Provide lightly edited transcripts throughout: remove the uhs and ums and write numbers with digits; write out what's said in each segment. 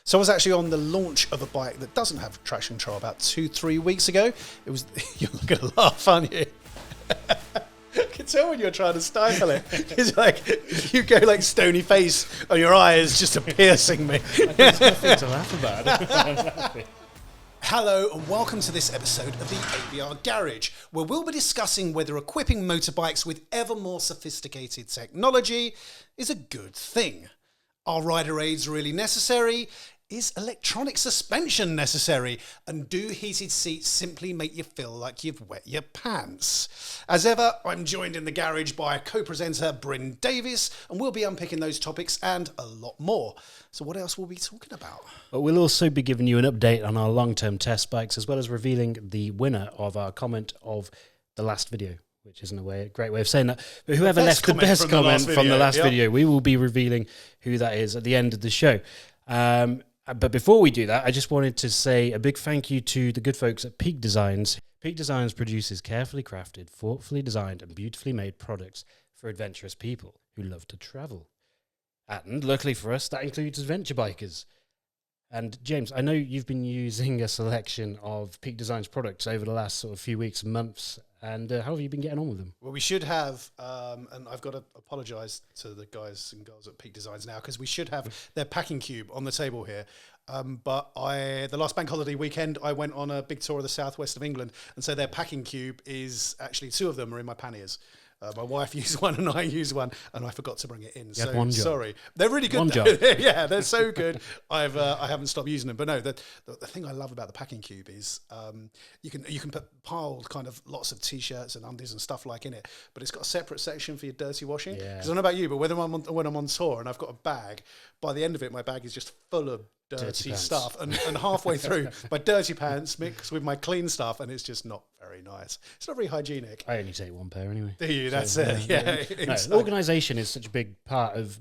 So I was actually on the launch of a bike that doesn't have traction control about 2-3 weeks ago. It was, you're going to laugh, aren't you? I can tell when you're trying to stifle it. It's like, you go like stony face on your eyes just piercing me. There's nothing to laugh about. Hello and welcome to this episode of the ABR Garage, where we'll be discussing whether equipping motorbikes with ever more sophisticated technology is a good thing. Are rider aids really necessary? Is electronic suspension necessary? And do heated seats simply make you feel like you've wet your pants? As ever, I'm joined in the garage by co-presenter Bryn Davis, and we'll be unpicking those topics and a lot more. So what else will we be talking about? But we'll also be giving you an update on our long-term test bikes, as well as revealing the winner of our comment of the last video, which isn't a great way of saying that. But whoever left the best comment from the last video, we will be revealing who that is at the end of the show. But before we do that, I just wanted to say a big thank you to the good folks at Peak Designs. Peak Designs produces carefully crafted, thoughtfully designed and beautifully made products for adventurous people who love to travel. And luckily for us, that includes adventure bikers. And James, I know you've been using a selection of Peak Designs products over the last sort of few weeks and months. And how have you been getting on with them? Well, we should have, and I've got to apologise to the guys and girls at Peak Designs now, because we should have their packing cube on the table here. But the last bank holiday weekend, I went on a big tour of the southwest of England, and so their packing cube is actually, two of them are in my panniers. My wife used one and I used one, and I forgot to bring it in. So sorry. They're really good. One job. Yeah, they're so good. I haven't stopped using them. But no, the thing I love about the packing cube is you can pile kind of lots of t-shirts and undies and stuff like in it, but it's got a separate section for your dirty washing. Because I don't know about you, but when I'm on tour and I've got a bag, by the end of it, my bag is just full of dirty stuff, and halfway through, my dirty pants mix with my clean stuff, and it's just not very nice. It's not very hygienic. I only take one pair anyway. Do you? That's it. Yeah. No, organisation is such a big part of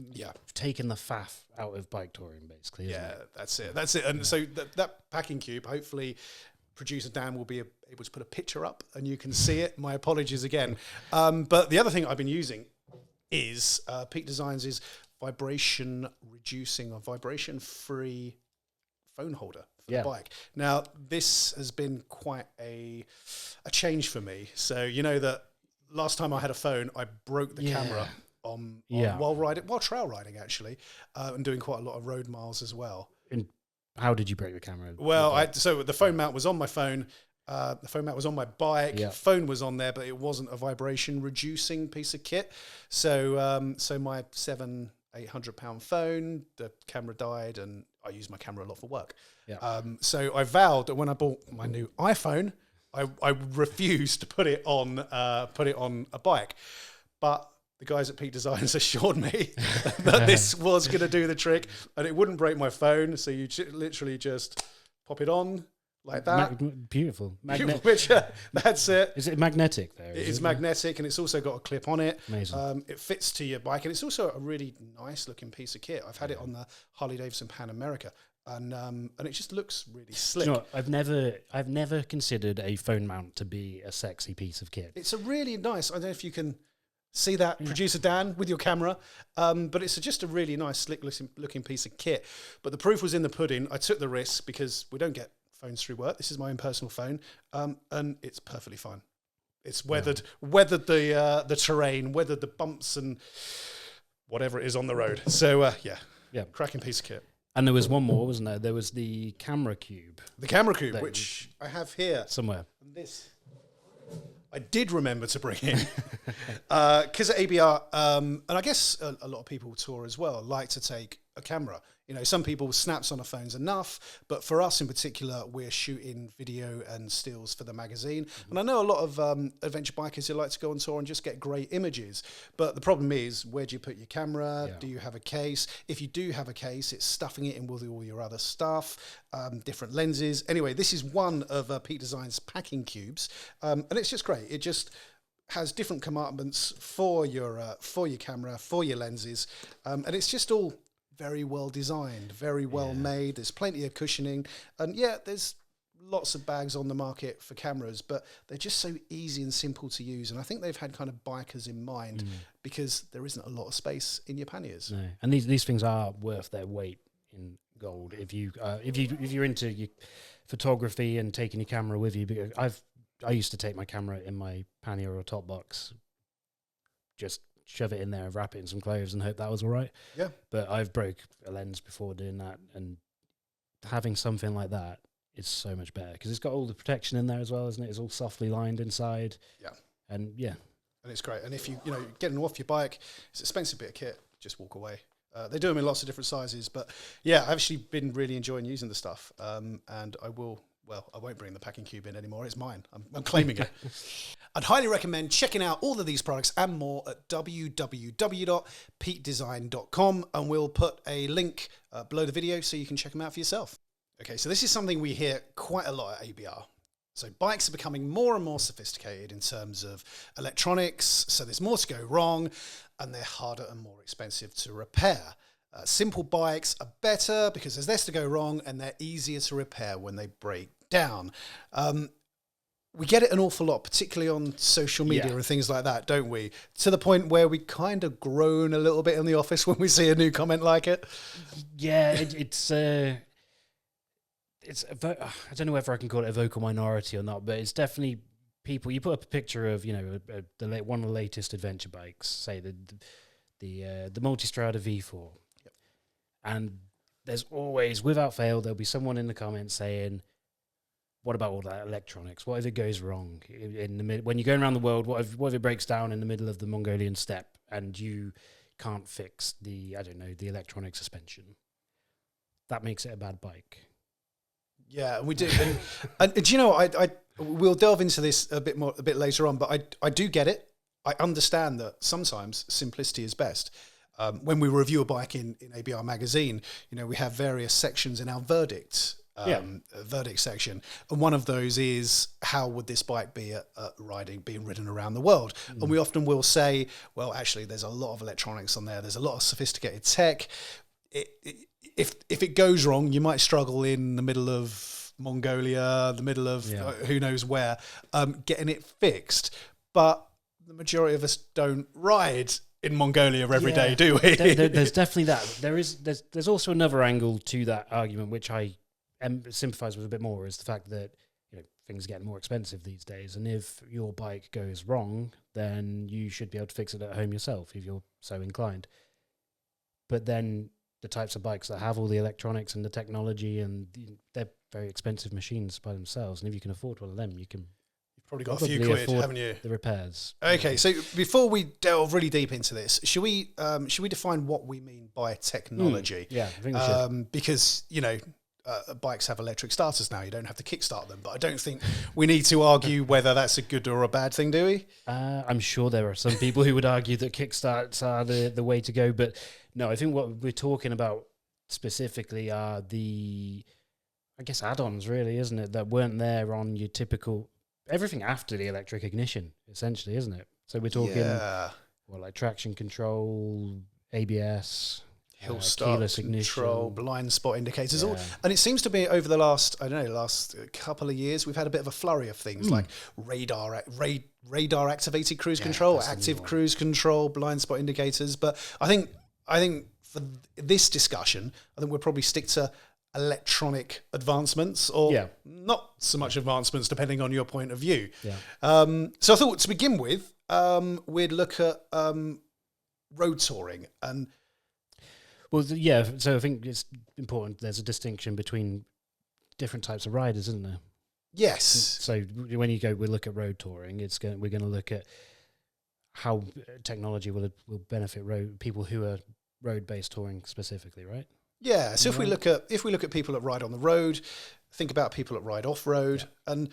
taking the faff out of bike touring, basically. Isn't it? That's it. And so that packing cube, hopefully, producer Dan will be able to put a picture up, and you can see it. My apologies again. But the other thing I've been using is Peak Designs' vibration reducing or vibration free phone holder for the bike. Now this has been quite a change for me. So you know that last time I had a phone, I broke the camera while trail riding actually, and doing quite a lot of road miles as well. And how did you break the camera? Well, so the phone mount was on my phone. The phone mount was on my bike. Phone was on there, but it wasn't a vibration reducing piece of kit. So my 800-pound phone, the camera died, and I use my camera a lot for work. So I vowed that when I bought my new iPhone, I refused to put it on a bike. But the guys at Peak Designs assured me that this was going to do the trick, and it wouldn't break my phone. So you literally just pop it on like that. Beautiful. That's it. Is it magnetic there? It is magnetic, and it's also got a clip on it. Amazing. It fits to your bike, and it's also a really nice looking piece of kit. I've had it on the Harley Davidson Pan America, and it just looks really slick. You know, I've never considered a phone mount to be a sexy piece of kit. It's a really nice. I don't know if you can see that, producer Dan, with your camera, but it's just a really nice, slick looking piece of kit. But the proof was in the pudding. I took the risk because we don't get phones through work. This is my own personal phone, and it's perfectly fine. It's weathered the terrain, weathered the bumps and whatever it is on the road. So cracking piece of kit. And there was one more, wasn't there? There was the camera cube. The camera cube, which I have here somewhere. And this I did remember to bring in because at ABR, and I guess a lot of people tour as well, like to take a camera. You know, some people snaps on a phone's enough, but for us in particular, we're shooting video and stills for the magazine. And I know a lot of adventure bikers who like to go on tour and just get great images. But the problem is, where do you put your camera? Do you have a case? If you do have a case, it's stuffing it in with all your other stuff, different lenses. Anyway, this is one of Peak Designs packing cubes, and it's just great. It just has different compartments for your camera, for your lenses, and it's just all very well designed, very well made. There's plenty of cushioning, and there's lots of bags on the market for cameras, but they're just so easy and simple to use. And I think they've had kind of bikers in mind because there isn't a lot of space in your panniers. No. And these things are worth their weight in gold if you're into your photography and taking your camera with you. Because I used to take my camera in my pannier or top box, just shove it in there, wrap it in some clothes, and hope that was all right. Yeah. But I've broke a lens before doing that, and having something like that is so much better because it's got all the protection in there as well, isn't it? It's all softly lined inside. Yeah. And yeah. And it's great. And if you getting off your bike, it's an expensive bit of kit, just walk away. They do them in lots of different sizes, but yeah, I've actually been really enjoying using the stuff. And I won't bring the packing cube in anymore. It's mine. I'm claiming it. I'd highly recommend checking out all of these products and more at www.petedesign.com, and we'll put a link below the video so you can check them out for yourself. Okay, so this is something we hear quite a lot at ABR. So bikes are becoming more and more sophisticated in terms of electronics, so there's more to go wrong, and they're harder and more expensive to repair. Simple bikes are better because there's less to go wrong and they're easier to repair when they break down. We get it an awful lot, particularly on social media and things like that, don't we? To the point where we kind of groan a little bit in the office when we see a new comment like it. Yeah, I don't know whether I can call it a vocal minority or not, but it's definitely people. You put up a picture of one of the latest adventure bikes, say the Multistrada V4, and there's always, without fail, there'll be someone in the comments saying, "What about all that electronics? What if it goes wrong when you're going around the world? What if it breaks down in the middle of the Mongolian steppe and you can't fix the electronic suspension? That makes it a bad bike." Yeah, we do. And do you know, we'll delve into this a bit later on, but I do get it. I understand that sometimes simplicity is best. When we review a bike in ABR magazine, we have various sections in our verdict section, and one of those is, how would this bike be being ridden around the world? And we often will say, well, actually, there's a lot of electronics on there. There's a lot of sophisticated tech. If it goes wrong, you might struggle in the middle of Mongolia, the middle of who knows where, getting it fixed. But the majority of us don't ride in Mongolia every day, do we? There's definitely that. There's also another angle to that argument, which I sympathise with a bit more, is the fact that things are getting more expensive these days, and if your bike goes wrong, then you should be able to fix it at home yourself if you're so inclined. But then the types of bikes that have all the electronics and the technology, and they're very expensive machines by themselves. And if you can afford one of them, you've probably got a few quid, haven't you? The repairs. Okay, so before we delve really deep into this, should we define what we mean by technology? Yeah, I think we should. Because bikes have electric starters now. You don't have to kickstart them, but I don't think we need to argue whether that's a good or a bad thing, do we? I'm sure there are some people who would argue that kickstarts are the way to go, but no, I think what we're talking about specifically are add-ons, really, isn't it? That weren't there on your typical everything after the electric ignition, essentially, isn't it? So we're talking like traction control, ABS, hill start control, blind spot indicators, and it seems to be over the last couple of years we've had a bit of a flurry of things like radar activated cruise control, active cruise control, blind spot indicators. But I think for this discussion, I think we'll probably stick to electronic advancements, or not so much advancements, depending on your point of view. So I thought to begin with, we'd look at road touring. And so I think it's important. There's a distinction between different types of riders, isn't there? Yes. So when we look at road touring, we're going to look at how technology will benefit people who are road-based touring specifically, right? Yeah. So if we look at people that ride on the road, think about people that ride off road, and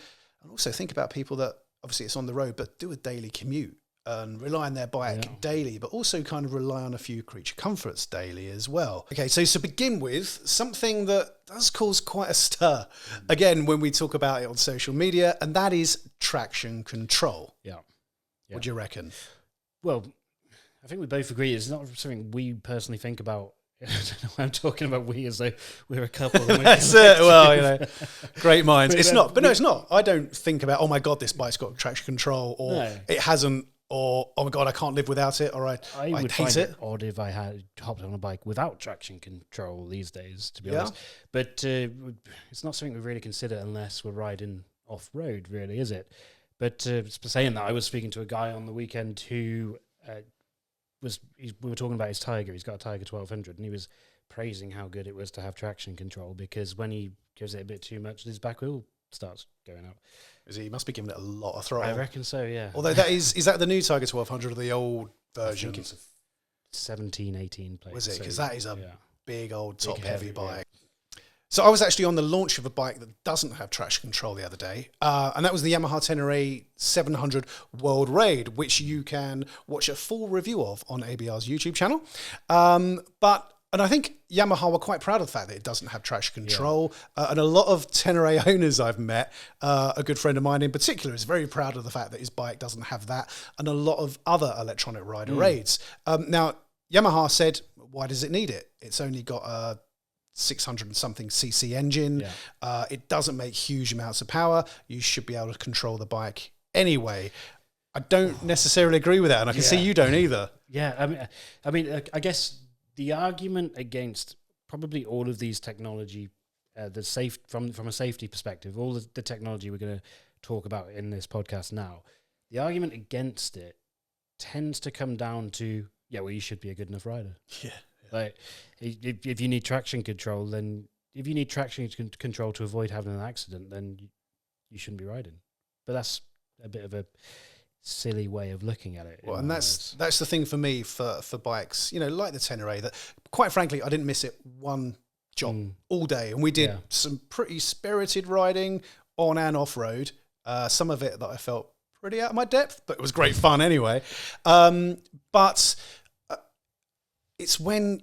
also think about people that obviously it's on the road but do a daily commute and rely on their bike daily, but also kind of rely on a few creature comforts daily as well. Okay, so to begin with, something that does cause quite a stir, again, when we talk about it on social media, and that is traction control. Yeah. What do you reckon? Well, I think we both agree it's not something we personally think about. I don't know why I'm talking about we as though we're a couple. That's it. Well, great minds. It's not. But no, it's not. I don't think about, oh my God, this bike's got traction control, or it hasn't or oh my god, I can't live without it, or I would hate find it. it odd if I had hopped on a bike without traction control these days, to be honest. But it's not something we really consider unless we're riding off road, really, is it? But saying that, I was speaking to a guy on the weekend who we were talking about his Tiger. He's got a Tiger 1200, and he was praising how good it was to have traction control, because when he gives it a bit too much, his back wheel starts going up. He must be giving it a lot of throttle. I reckon so, yeah. Although that is that the new Tiger 1200 or the old version? I think it's a 17, 18 plate. Was it? Because that is a big old top heavy bike. Yeah. So I was actually on the launch of a bike that doesn't have traction control the other day, and that was the Yamaha Tenere 700 World Raid, which you can watch a full review of on ABR's YouTube channel. And I think Yamaha were quite proud of the fact that it doesn't have traction control. And a lot of Tenere owners I've met, a good friend of mine in particular, is very proud of the fact that his bike doesn't have that, and a lot of other electronic rider raids. Now, Yamaha said, why does it need it? It's only got a 600 and something cc engine. It doesn't make huge amounts of power. You should be able to control the bike anyway. I don't necessarily agree with that, and I can see you don't either. Yeah, I mean, I guess the argument against probably all of these technology, from a safety perspective, all the technology we're going to talk about in this podcast now, the argument against it tends to come down to, you should be a good enough rider. Yeah. Like, if you need traction control, then if you need traction control to avoid having an accident, then you shouldn't be riding. But that's a bit of a silly way of looking at it. Well, and that's the thing for me for bikes, like the Tenere, that quite frankly, I didn't miss it one jot all day. And we did some pretty spirited riding on and off road. Some of it that I felt pretty out of my depth, but it was great fun anyway. But it's when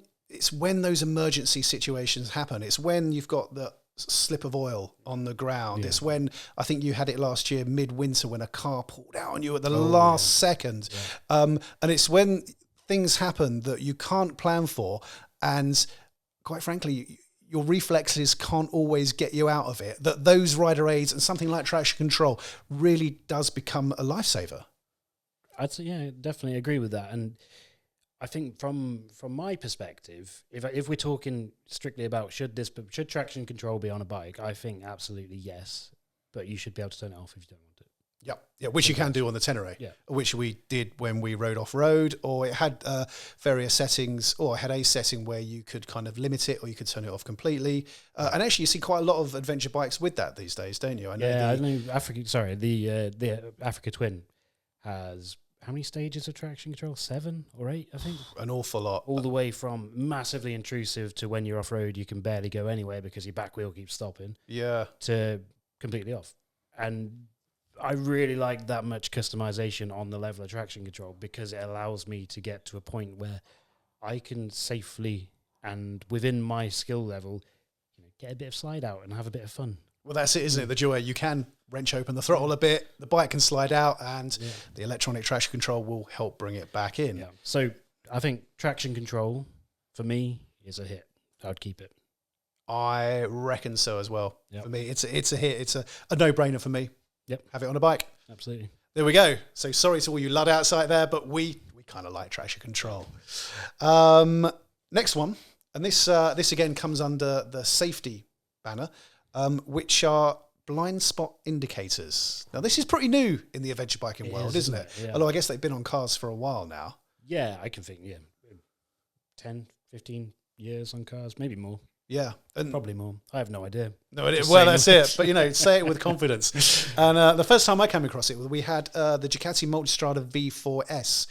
those emergency situations happen. It's when you've got the slip of oil on the ground. It's when, I think you had it last year midwinter, when a car pulled out on you at the last second. And it's when things happen that you can't plan for, and quite frankly, your reflexes can't always get you out of it, that those rider aids and something like traction control really does become a lifesaver. I'd say, definitely agree with that. And I think from my perspective, if we're talking strictly about should traction control be on a bike, I think absolutely yes, but you should be able to turn it off if you don't want it. Yeah, which you can do on the Tenere, which we did when we rode off road, or it had various settings, or it had a setting where you could kind of limit it, or you could turn it off completely. And actually, you see quite a lot of adventure bikes with that these days, don't you? The Africa Twin has, how many stages of traction control? 7 or 8, I think. An awful lot. All the way from massively intrusive to when you're off road, you can barely go anywhere because your back wheel keeps stopping. Yeah. To completely off. And I really like that much customization on the level of traction control, because it allows me to get to a point where I can safely and within my skill level, get a bit of slide out and have a bit of fun. Well, that's it, isn't it? The joy, you can wrench open the throttle a bit, the bike can slide out, and the electronic traction control will help bring it back in. Yeah. So I think traction control, for me, is a hit. I'd keep it. I reckon so as well. Yep. For me, it's a hit. It's a no-brainer for me. Yep. Have it on a bike. Absolutely. There we go. So sorry to all you Luddites out there, but we kind of like traction control. Next one, and this again comes under the safety banner, which are blind spot indicators. Now, this is pretty new in the adventure biking world, isn't it? Yeah. Although I guess they've been on cars for a while now. Yeah, I can think, 10, 15 years on cars, maybe more. Yeah. And probably more. I have no idea. No, well, that's it. But, say it with confidence. And the first time I came across it, we had the Ducati Multistrada V4S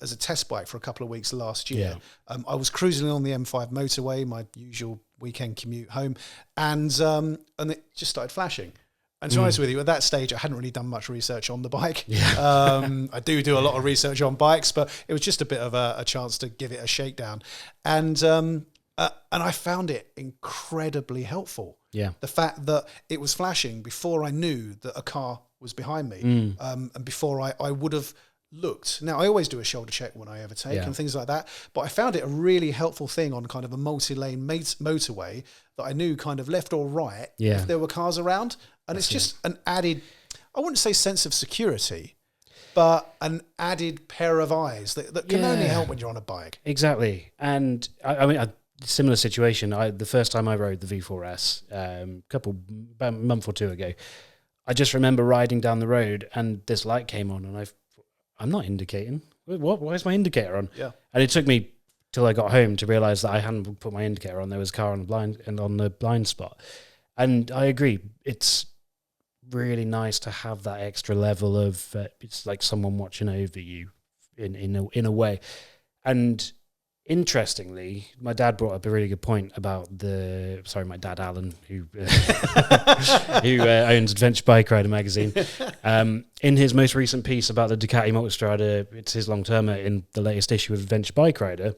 as a test bike for a couple of weeks last year. Yeah. I was cruising on the M5 motorway, my usual weekend commute home, and it just started flashing. And to be honest with you, at that stage, I hadn't really done much research on the bike. Yeah. I do a lot of research on bikes, but it was just a bit of a chance to give it a shakedown. And I found it incredibly helpful. Yeah. The fact that it was flashing before I knew that a car was behind me, and before I would have looked. Now, I always do a shoulder check when I overtake and things like that, but I found it a really helpful thing on kind of a multi-lane motorway that I knew kind of left or right if there were cars around. And it's just an added, I wouldn't say sense of security, but an added pair of eyes that can only help when you're on a bike. Exactly. And I mean, similar situation. The first time I rode the V4S, about a month or two ago, I just remember riding down the road and this light came on, and I'm not indicating. What? Why is my indicator on? Yeah. And it took me till I got home to realise that I hadn't put my indicator on. There was a car on the blind spot, and I agree. It's really nice to have that extra level of it's like someone watching over you in a way. And interestingly, my dad brought up a really good point about my dad Alan, who owns Adventure Bike Rider magazine. In his most recent piece about the Ducati Multistrada, it's his long-termer in the latest issue of Adventure Bike Rider,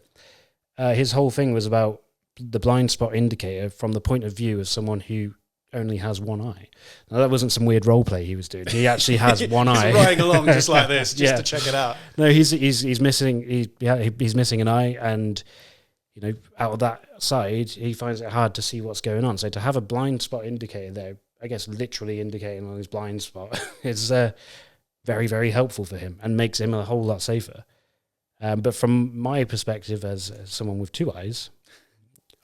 his whole thing was about the blind spot indicator from the point of view of someone who only has one eye. Now, that wasn't some weird role play he was doing. He actually has one eye. He's riding along just like this, just to check it out. No, he's missing he's missing an eye, and out of that side, he finds it hard to see what's going on. So to have a blind spot indicator there, I guess literally indicating on his blind spot, is very, very helpful for him and makes him a whole lot safer. But from my perspective as someone with two eyes,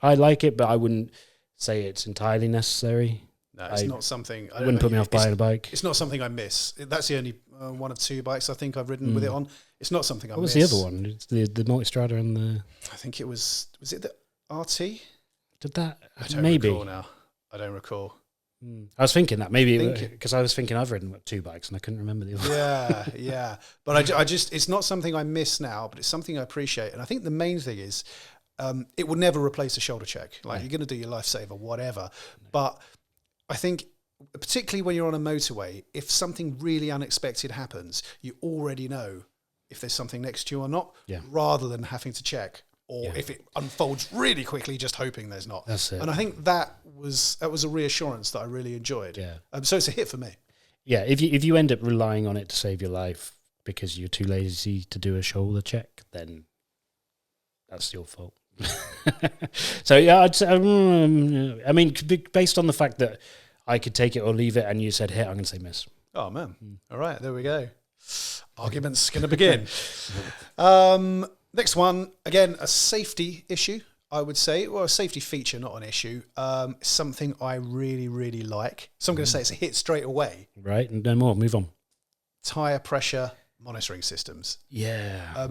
I like it, but I wouldn't say it's entirely necessary. No, it's not something. It wouldn't put me off buying a bike. It's not something I miss. That's the only one of two bikes I think I've ridden with it on. It's not something I miss. What was the other one? It's the Multistrada and the... I think it was it the RT? Did that? I don't maybe. recall now. I don't recall. I was thinking that maybe because I was thinking I've ridden two bikes and I couldn't remember the other one. Yeah. But I just, it's not something I miss now, but it's something I appreciate. And I think the main thing is, it will never replace a shoulder check. Like you're going to do your lifesaver, whatever. But I think particularly when you're on a motorway, if something really unexpected happens, you already know if there's something next to you or not, rather than having to check. Or if it unfolds really quickly, just hoping there's not. That's it. And I think that was a reassurance that I really enjoyed. Yeah. So it's a hit for me. Yeah. If you end up relying on it to save your life because you're too lazy to do a shoulder check, then that's your fault. So yeah, I'd say, I mean, based on the fact that I could take it or leave it, and you said hit, I'm going to say miss. Oh man! All right, there we go. Argument's going to begin. Next one, again, a safety issue, I would say. Well, a safety feature, not an issue. Something I really, really like. So I'm going to say it's a hit straight away. Right, and no more. Move on. Tyre pressure monitoring systems. Yeah.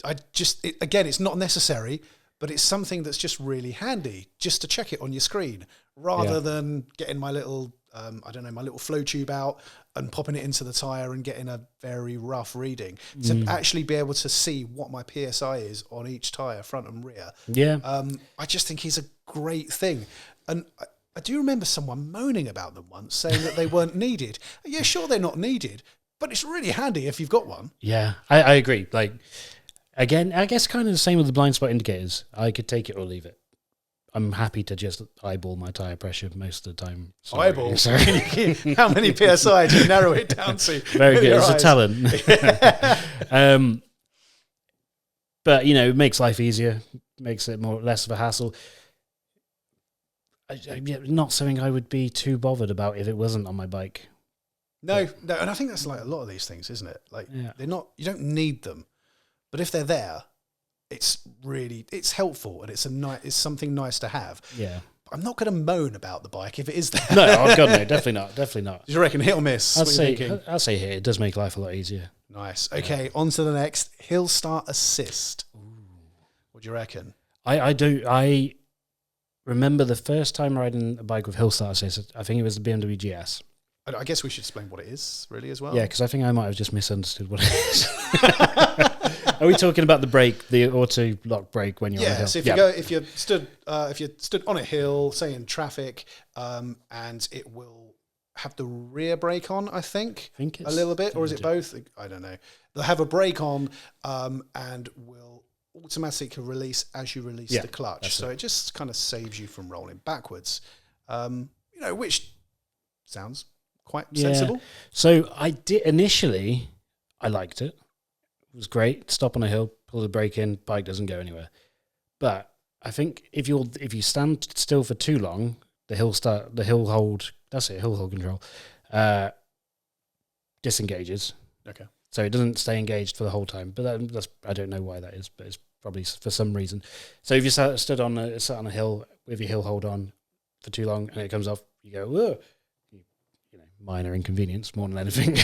Again, it's not necessary, but it's something that's just really handy, just to check it on your screen, rather than getting my little, my little flow tube out and popping it into the tyre and getting a very rough reading. To actually be able to see what my PSI is on each tyre, front and rear. Yeah. I just think it's a great thing. And I do remember someone moaning about them once, saying that they weren't needed. Yeah, sure, they're not needed, but it's really handy if you've got one. Yeah, I agree. Like, again, I guess kind of the same with the blind spot indicators. I could take it or leave it. I'm happy to just eyeball my tyre pressure most of the time. Sorry. Eyeball? Sorry. How many PSI do you narrow it down to? Very good. It's a talent. But, it makes life easier, makes it less of a hassle. Not something I would be too bothered about if it wasn't on my bike. No, and I think that's like a lot of these things, isn't it? Like, they're not, you don't need them. But if they're there, it's helpful, and it's something nice to have. Yeah. I'm not going to moan about the bike if it is there. No, oh God, no, definitely not. Do you reckon hit or miss? I'll say hit. It does make life a lot easier. Nice. Okay, on to the next. Hill start assist. Ooh. What do you reckon? I remember the first time riding a bike with hill start assist. I think it was the BMW GS. I guess we should explain what it is, really, as well. Yeah, because I think I might have just misunderstood what it is. Are we talking about the auto lock brake when you're on a hill? So if you stood on a hill, say in traffic, and it will have the rear brake on, I think a little bit, or is it both? I don't know. They'll have a brake on, and will automatically release as you release the clutch. So it just kind of saves you from rolling backwards. Which sounds quite sensible. So I did initially. I liked it. It was great. Stop on a hill, pull the brake in, bike doesn't go anywhere. But I think if you stand still for too long, the hill hold control disengages. Okay. So it doesn't stay engaged for the whole time. But that's I don't know why that is, but it's probably for some reason. So if you sat on a hill with your hill hold on for too long and it comes off, you go, whoa. Minor inconvenience more than anything.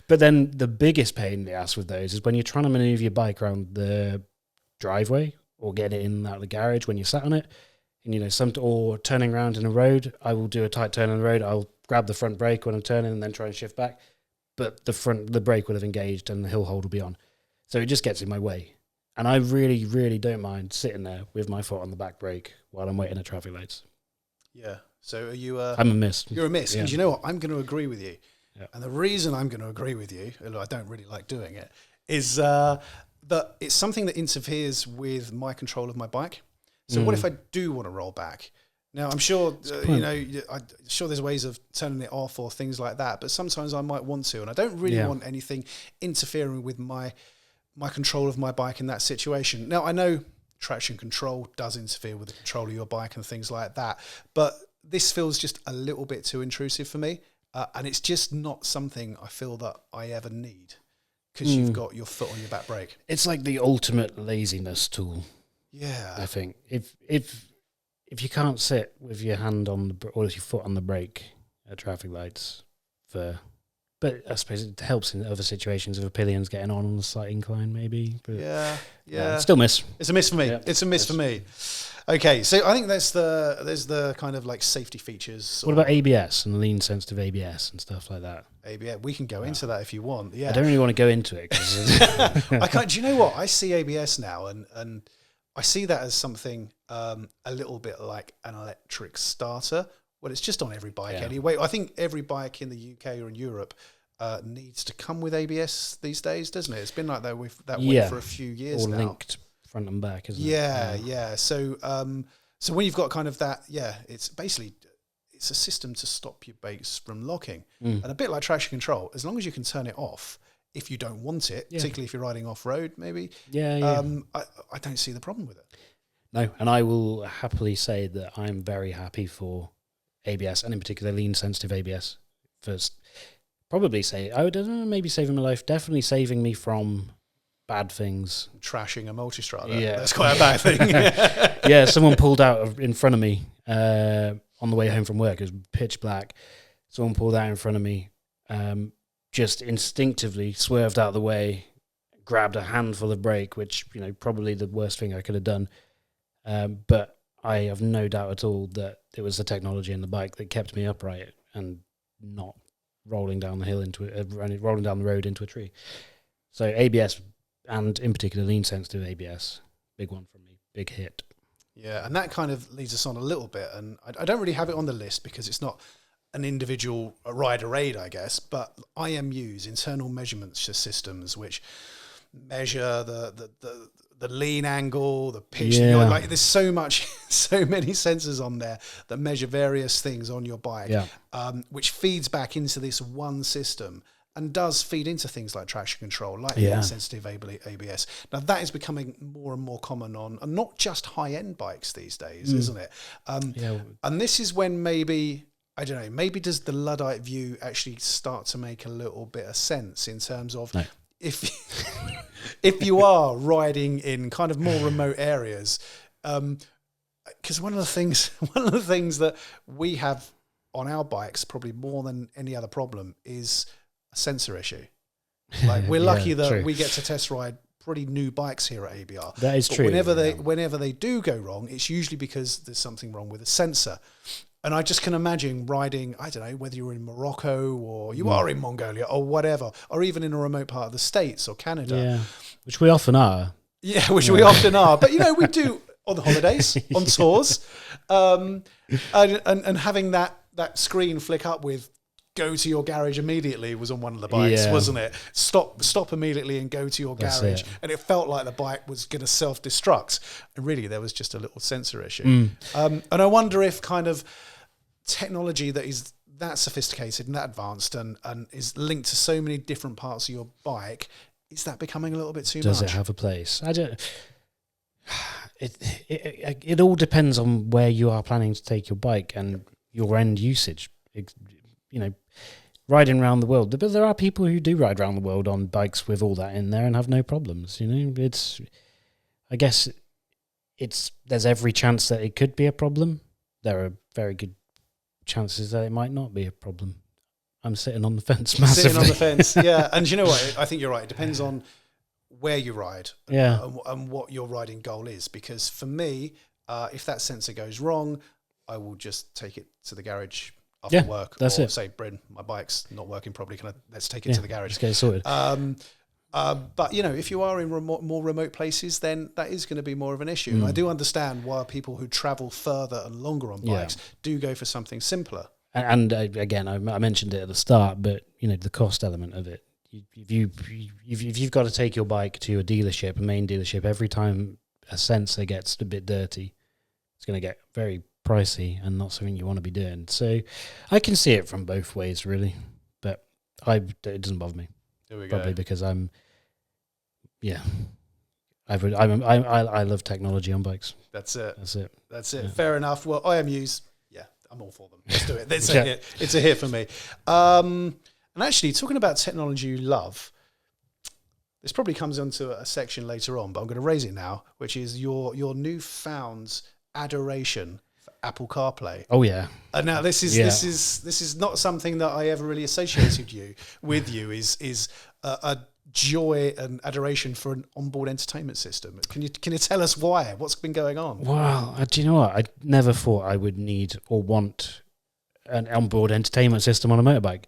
But then the biggest pain in the ass with those is when you're trying to maneuver your bike around the driveway or get it in and out of the garage when you're sat on it, and or turning around in a road. I will do a tight turn on the road. I'll grab the front brake when I'm turning and then try and shift back, but the brake will have engaged and the hill hold will be on, so it just gets in my way. And I really, really don't mind sitting there with my foot on the back brake while I'm waiting at traffic lights. Yeah. So are you? I'm a miss. You're a miss. Because yeah. You know what? I'm going to agree with you. Yeah. And the reason I'm going to agree with you, although I don't really like doing it, is that it's something that interferes with my control of my bike. So what if I do want to roll back? Now, I'm sure, I'm sure there's ways of turning it off or things like that, but sometimes I might want to, and I don't really want anything interfering with my control of my bike in that situation. Now, I know traction control does interfere with the control of your bike and things like that, but this feels just a little bit too intrusive for me, and it's just not something I feel that I ever need, because you've got your foot on your back brake. It's like the ultimate laziness tool. Yeah, I think if you can't sit with your hand on or your foot on the brake at traffic lights, but I suppose it helps in other situations if a pillion's getting on the slight incline, maybe. But yeah, still miss. It's a miss for me. Yeah. It's a miss for me. Okay, so I think there's the kind of like safety features. What about ABS and lean sensitive ABS and stuff like that? ABS, we can go into that if you want. Yeah, I don't really want to go into it. I can't. Do you know what? I see ABS now, and I see that as something a little bit like an electric starter. Well, it's just on every bike anyway. I think every bike in the UK or in Europe needs to come with ABS these days, doesn't it? It's been like that way for a few years now. All linked front and back, isn't it? Yeah. So when you've got kind of that, it's a system to stop your brakes from locking. And a bit like traction control, as long as you can turn it off if you don't want it, particularly if you're riding off-road, maybe. I don't see the problem with it. No, and I will happily say that I'm very happy for ABS, and in particular lean-sensitive ABS. First, probably say, I don't know, maybe saving my life, definitely saving me from bad things. Trashing a multistrada. Yeah. That's quite a bad thing. Yeah, someone pulled out in front of me on the way home from work. It was pitch black. Someone pulled out in front of me, just instinctively swerved out of the way, grabbed a handful of brake, which, probably the worst thing I could have done. But I have no doubt at all that it was the technology in the bike that kept me upright and not rolling down the hill rolling down the road into a tree. So ABS, and in particular lean sensitive ABS, big one for me, big hit. Yeah, and that kind of leads us on a little bit, and I don't really have it on the list because it's not an individual rider aid, I guess, but IMUs, internal measurement systems, which measure the lean angle, the pitch. There's so many sensors on there that measure various things on your bike, which feeds back into this one system and does feed into things like traction control, like sensitive ABS. Now that is becoming more and more common on, and not just high-end bikes these days, isn't it? And this is when maybe, I don't know, maybe does the Luddite view actually start to make a little bit of sense in terms of if you are riding in kind of more remote areas, because one of the things that we have on our bikes, probably more than any other problem, is a sensor issue. Like we're lucky that we get to test ride pretty new bikes here at ABR. That is true. Whenever they do go wrong, it's usually because there's something wrong with a sensor. And I just can imagine riding, I don't know, whether you're in Morocco or you are in Mongolia or whatever, or even in a remote part of the States or Canada. Yeah, which we often are. Yeah, which we often are. But, we do on the holidays, on tours. And having that screen flick up with go to your garage immediately was on one of the bikes, wasn't it? Stop immediately and go to your garage. And it felt like the bike was going to self-destruct. And really, there was just a little sensor issue. And I wonder if kind of technology that is that sophisticated and that advanced and is linked to so many different parts of your bike, is that becoming a little bit too much? Does it have a place? I don't. It all depends on where you are planning to take your bike and your end usage. riding around the world. But there are people who do ride around the world on bikes with all that in there and have no problems. You know, I guess there's every chance that it could be a problem. There are very good chances that it might not be a problem. I'm sitting on the fence massively. Sitting on the fence, yeah. And you know what? I think you're right. It depends on where you ride and what your riding goal is. Because for me, if that sensor goes wrong, I will just take it to the garage after work. That's or it. say, Bryn, my bike's not working properly. Let's take it to the garage. Let's get it sorted. But, you know, if you are in more remote places, then that is going to be more of an issue. And I do understand why people who travel further and longer on bikes do go for something simpler. And again, I mentioned it at the start, but, you know, the cost element of it. If you've got to take your bike to a dealership, a main dealership, every time a sensor gets a bit dirty, it's going to get very pricey and not something you want to be doing. So I can see it from both ways, really. But it doesn't bother me. There we Probably go. because I love technology on bikes. That's it. That's it. Yeah. Fair enough. Well, IMUs, I'm all for them. Let's do it. It's a hit. It's a hit for me. And actually, talking about technology you love, this probably comes onto a section later on, but I'm going to raise it now, which is your newfound adoration for Apple CarPlay. Oh yeah. And now this is not something that I ever really associated with you. Is a joy and adoration for an onboard entertainment system. Can you tell us why? What's been going on? Wow, do you know what? I never thought I would need or want an onboard entertainment system on a motorbike.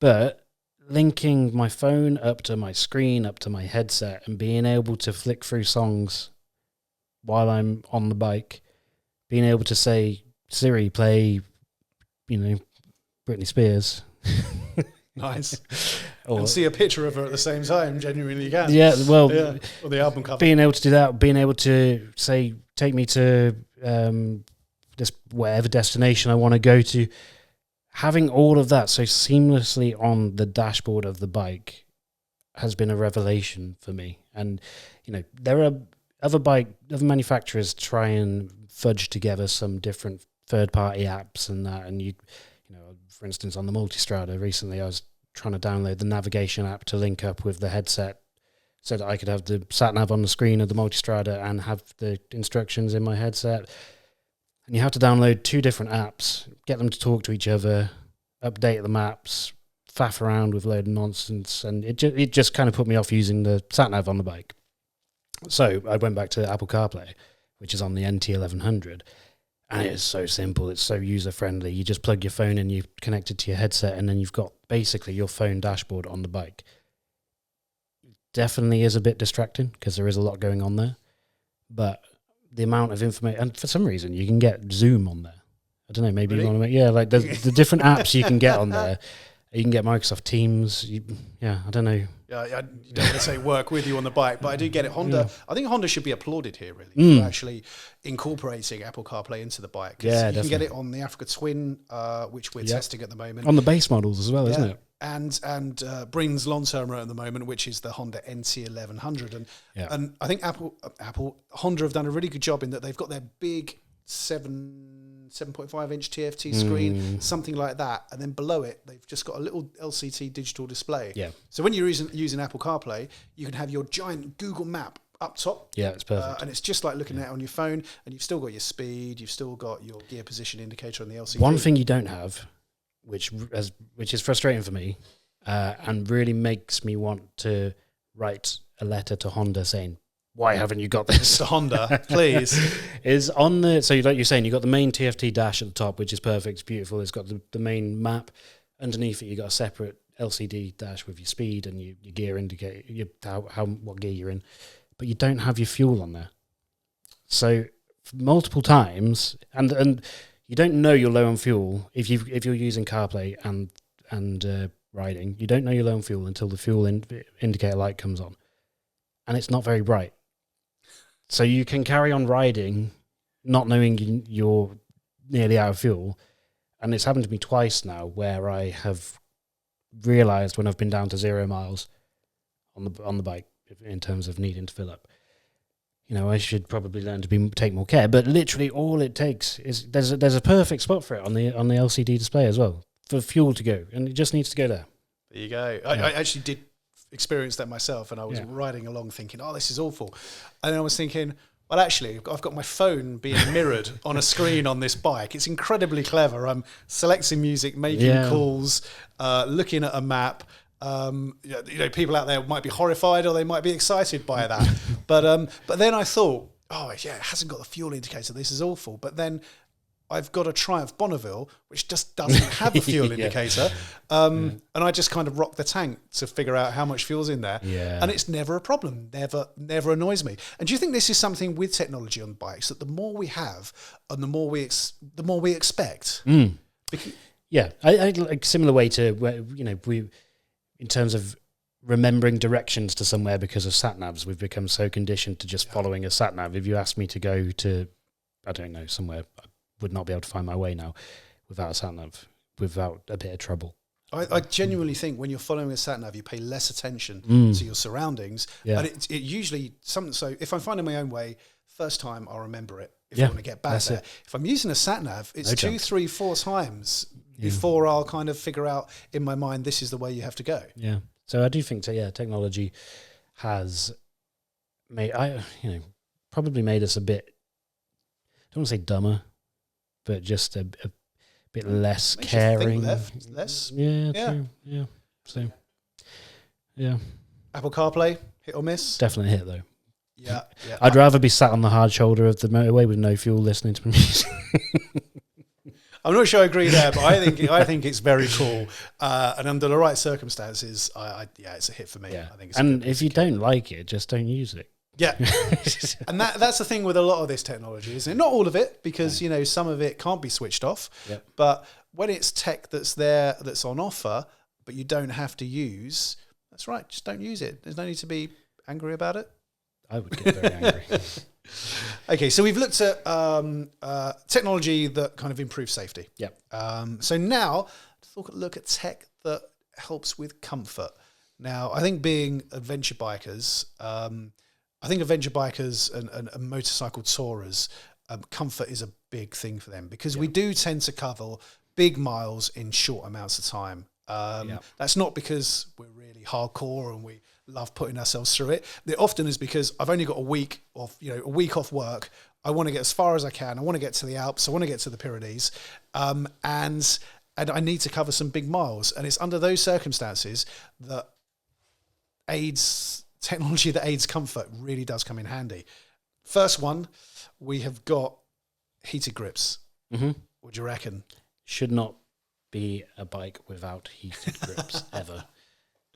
But linking my phone up to my screen, up to my headset, and being able to flick through songs while I'm on the bike, being able to say, Siri, play, you know, Britney Spears. Nice. And see a picture of her at the same time, genuinely you can. Yeah, well, or the album cover. Being able to do that, being able to say, take me to just whatever destination I want to go to, having all of that so seamlessly on the dashboard of the bike has been a revelation for me. And, you know, there are other manufacturers try and fudge together some different third-party apps and that, and you know, for instance, on the Multistrada recently, I was trying to download the navigation app to link up with the headset so that I could have the sat-nav on the screen of the Multistrada and have the instructions in my headset. And you have to download 2 different apps, get them to talk to each other, update the maps, faff around with a load of nonsense, and it just kind of put me off using the sat-nav on the bike. So I went back to Apple CarPlay, which is on the NT1100. And it's so simple. It's so user-friendly. You just plug your phone in, you connect it to your headset, and then you've got basically your phone dashboard on the bike. Definitely is a bit distracting because there is a lot going on there. But the amount of information, and for some reason, you can get Zoom on there. I don't know, maybe really? You want to make, the different apps you can get on there. You can get Microsoft Teams. I don't know. Yeah, I don't want to say work with you on the bike, but I do get it. Honda, I think Honda should be applauded here, really, for actually incorporating Apple CarPlay into the bike. Yeah, you can get it on the Africa Twin, which we're testing at the moment. On the base models as well, isn't it? And Bryn's long-termer at the moment, which is the Honda NT1100. And I think Honda have done a really good job in that they've got their big 7.5 inch TFT screen, something like that, and then below it they've just got a little LCD digital display. So when you're using Apple CarPlay, you can have your giant Google map up top. Yeah, it's perfect. And it's just like looking at it on your phone, and you've still got your speed, you've still got your gear position indicator on the LCD. One thing you don't have, which is frustrating for me, and really makes me want to write a letter to Honda saying, why haven't you got this? To Honda, please. Is on the, so like you're saying, you've got the main TFT dash at the top, which is perfect, it's beautiful. It's got the main map. Underneath it, you've got a separate LCD dash with your speed and your gear indicator, what gear you're in. But you don't have your fuel on there. So multiple times, and you don't know you're low on fuel if you're using CarPlay and riding. You don't know you're low on fuel until the fuel indicator light comes on, and it's not very bright. So you can carry on riding, not knowing you're nearly out of fuel, and it's happened to me twice now where I have realised when I've been down to 0 miles on the bike in terms of needing to fill up. You know, I should probably learn to take more care. But literally, all it takes is there's a perfect spot for it on the LCD display as well. for fuel to go, and it just needs to go there. There you go. I actually did experience that myself, and I was riding along thinking, oh, this is awful. And then I was thinking, well, actually, I've got my phone being mirrored on a screen on this bike. It's incredibly clever. I'm selecting music, making calls, looking at a map. People out there might be horrified or they might be excited by that. But then I thought, oh, yeah, it hasn't got the fuel indicator. This is awful. But then I've got a Triumph Bonneville, which just doesn't have a fuel indicator. And I just kind of rock the tank to figure out how much fuel's in there. Yeah. And it's never a problem, never annoys me. And do you think this is something with technology on bikes, that the more we have and the more we expect? Yeah, I like similar way to where, we, in terms of remembering directions to somewhere because of sat-navs, we've become so conditioned to just following a sat-nav. If you asked me to go to, I don't know, somewhere, would not be able to find my way now without a sat-nav, without a bit of trouble. I genuinely think when you're following a sat-nav, you pay less attention to your surroundings. Yeah. And it usually, so if I'm finding my own way, first time I'll remember it. If I want to get back there. If I'm using a sat-nav, it's 2, 3, 4 times before I'll kind of figure out in my mind, this is the way you have to go. Yeah. So I do think, technology has made, probably made us a bit, I don't want to say dumber, but just a bit less caring. Less. Yeah, true. Yeah. So, yeah. Apple CarPlay, hit or miss? Definitely hit, though. Yeah. I'd rather be sat on the hard shoulder of the motorway with no fuel listening to music. I'm not sure I agree there, but I think it's very cool. And under the right circumstances, it's a hit for me. Yeah. I think it's and if you don't like it, just don't use it. Yeah. And that's the thing with a lot of this technology, isn't it? Not all of it, because, some of it can't be switched off. Yep. But when it's tech that's there, that's on offer, but you don't have to use, that's right, just don't use it. There's no need to be angry about it. I would get very angry. Okay, so we've looked at technology that kind of improves safety. Yep. So now, look at tech that helps with comfort. Now, I think being adventure bikers, and motorcycle tourers, comfort is a big thing for them, because we do tend to cover big miles in short amounts of time. That's not because we're really hardcore and we love putting ourselves through it. It often is because I've only got a week off work. I want to get as far as I can. I want to get to the Alps. I want to get to the Pyrenees. And I need to cover some big miles. And it's under those circumstances that technology that aids comfort really does come in handy. First one, we have got heated grips. Mm-hmm. What do you reckon? Should not be a bike without heated grips ever.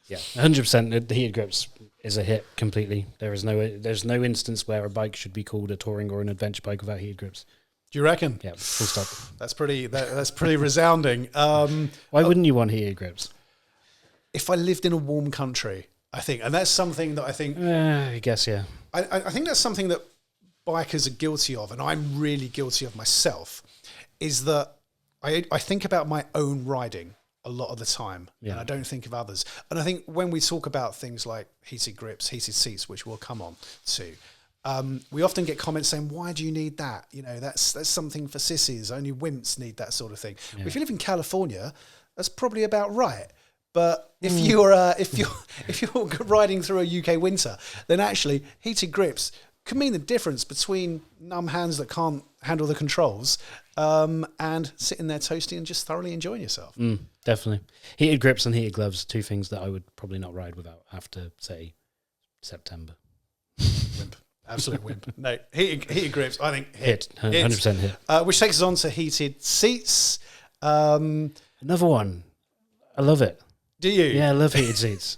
Yeah, 100%. The heated grips is a hit completely. There's no instance where a bike should be called a touring or an adventure bike without heated grips. Do you reckon? Yeah, full stop. That's pretty resounding. Why wouldn't you want heated grips? If I lived in a warm country, I think, and that's something that I think. I guess, yeah. I think that's something that bikers are guilty of, and I'm really guilty of myself, is that I think about my own riding a lot of the time, and I don't think of others. And I think when we talk about things like heated grips, heated seats, which we'll come on to, we often get comments saying, why do you need that? That's something for sissies. Only wimps need that sort of thing. Yeah. Well, if you live in California, that's probably about right. But if you're riding through a UK winter, then actually heated grips could mean the difference between numb hands that can't handle the controls and sitting there toasty and just thoroughly enjoying yourself. Definitely. Heated grips and heated gloves, two things that I would probably not ride without after, say, September. Wimp. Absolute wimp. No, heated grips, I think hit. 100% hit. Which takes us on to heated seats. Another one. I love it. Do you? Yeah, I love heated seats.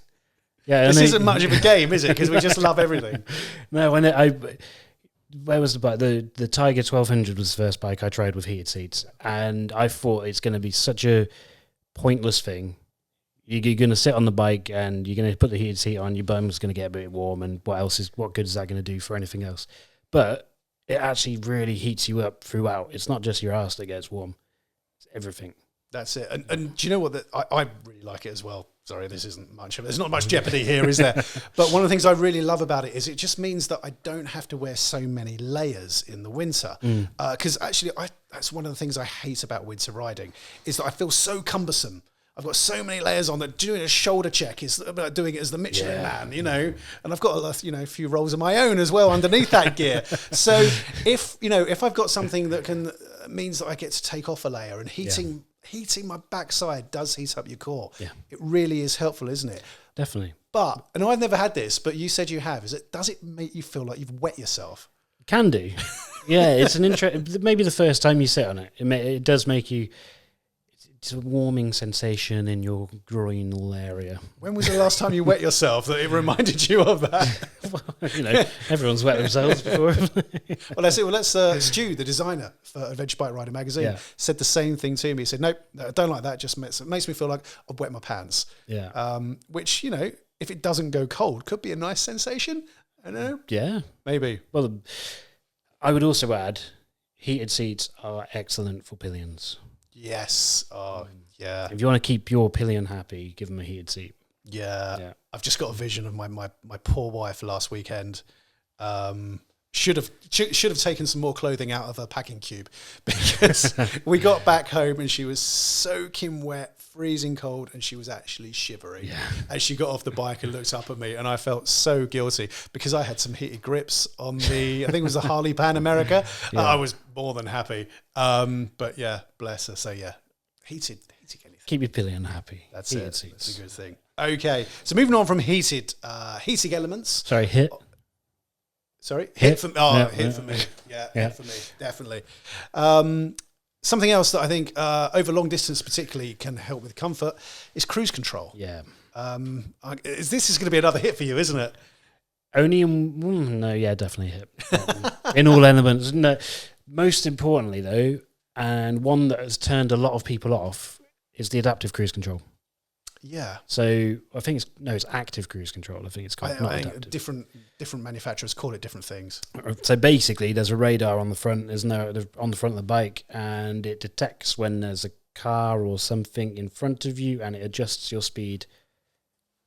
Yeah, this isn't much of a game, is it? Because we just love everything. No, where was the bike? The Tiger 1200 was the first bike I tried with heated seats, and I thought it's going to be such a pointless thing. You're going to sit on the bike and you're going to put the heated seat on. Your bum's going to get a bit warm, and what good is that going to do for anything else? But it actually really heats you up throughout. It's not just your arse that gets warm; it's everything. That's it. And do you know what? I really like it as well. Sorry, this isn't much of it. There's not much jeopardy here, is there? But one of the things I really love about it is it just means that I don't have to wear so many layers in the winter. Because actually, that's one of the things I hate about winter riding is that I feel so cumbersome. I've got so many layers on that doing a shoulder check is about doing it as the Michelin man, you know, and I've got a few rolls of my own as well underneath that gear. So if I've got something that means that I get to take off a layer and heating my backside does heat up your core. Yeah. It really is helpful, isn't it? Definitely. But, and I've never had this, but you said you have, does it make you feel like you've wet yourself? Can do. Yeah, it's an maybe the first time you sit on it, it does make you, it's a warming sensation in your groinal area. When was the last time you wet yourself that it reminded you of that? Well, everyone's wet themselves before. Well, that's it. Well, Stu, the designer for Adventure Bike Rider magazine, said the same thing to me. He said, nope, I don't like that. It just makes me feel like I've wet my pants. Yeah. Which, if it doesn't go cold, could be a nice sensation. I don't know. Yeah. Maybe. Well, I would also add, heated seats are excellent for pillions. Yes. Oh, yeah. If you want to keep your pillion happy, give them a heated seat. Yeah. I've just got a vision of my poor wife last weekend. Should have taken some more clothing out of her packing cube because we got back home and she was soaking wet, freezing cold, and she was actually shivering as she got off the bike and looked up at me, and I felt so guilty because I had some heated grips on I think it was the Harley Pan America. I was more than happy. But yeah, bless her. So yeah, heated anything. Keep your pillion happy. That's it. Seats. That's a good thing. Okay, so moving on from heating elements. Sorry, hit. Sorry, hit for me. Oh, hit for me. Yeah, hit for me. Definitely. Something else that I think over long distance particularly can help with comfort is cruise control. Yeah. This is going to be another hit for you, isn't it? Definitely hit. In all elements. No, most importantly, though, and one that has turned a lot of people off, is the adaptive cruise control. Yeah. So I think it's active cruise control. I think it's called, not adaptive. Different manufacturers call it different things. So basically, there's a radar on the front. on the front of the bike, and it detects when there's a car or something in front of you, and it adjusts your speed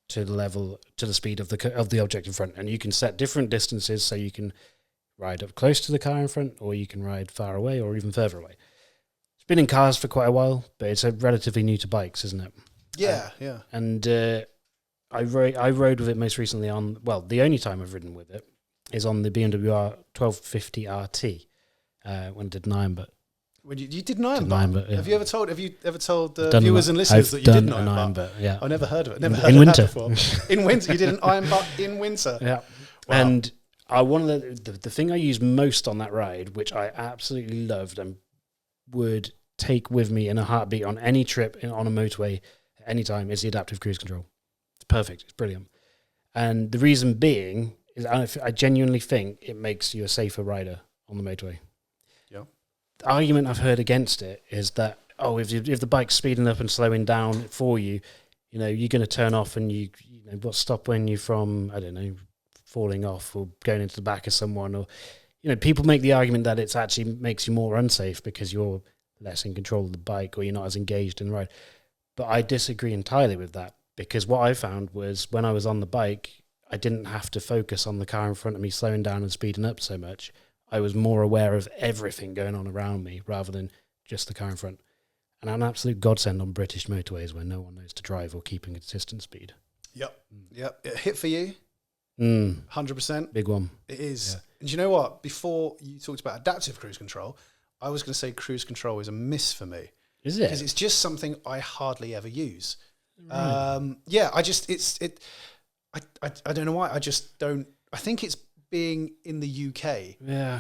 to the speed of the object in front. And you can set different distances, so you can ride up close to the car in front, or you can ride far away, or even further away. It's been in cars for quite a while, but it's relatively new to bikes, isn't it? Yeah. And I rode with it most recently the only time I've ridden with it is on the BMW 1250 RT when I did Nine. When you did Nine, yeah. Have you ever told viewers and listeners that you did Nine? Yeah, I never heard of it. Never heard in of winter. That before. In winter, you did an Iron Butt in winter. Yeah, wow. And one of the thing I used most on that ride, which I absolutely loved and would take with me in a heartbeat on any trip on a motorway at any time, is the adaptive cruise control. It's perfect. It's brilliant. And the reason being is I genuinely think it makes you a safer rider on the motorway. Yeah. The argument I've heard against it is that, if the bike's speeding up and slowing down for you, you're going to turn off and what's stopping you from, I don't know, falling off or going into the back of someone, or, people make the argument that it actually makes you more unsafe because you're less in control of the bike or you're not as engaged in the ride. But I disagree entirely with that, because what I found was when I was on the bike, I didn't have to focus on the car in front of me slowing down and speeding up so much. I was more aware of everything going on around me rather than just the car in front. And an absolute godsend on British motorways where no one knows to drive or keep a consistent speed. Yep. A hit for you? 100%. Big one. It is. Yeah. And you know what? Before you talked about adaptive cruise control, I was going to say cruise control is a miss for me. Is it? Because it's just something I hardly ever use. Right. I don't know why. I just don't. I think it's being in the UK,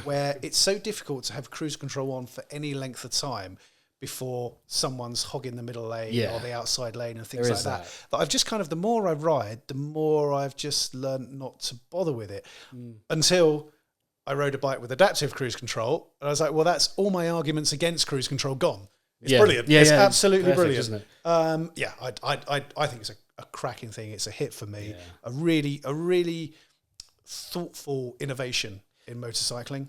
where it's so difficult to have cruise control on for any length of time before someone's hogging the middle lane or the outside lane and things like that. But I've just the more I ride, the more I've just learned not to bother with it until I rode a bike with adaptive cruise control. And I was like, well, that's all my arguments against cruise control gone. It's brilliant. It's absolutely brilliant. Isn't it? I think it's a cracking thing. It's a hit for me. Yeah. A really thoughtful innovation in motorcycling.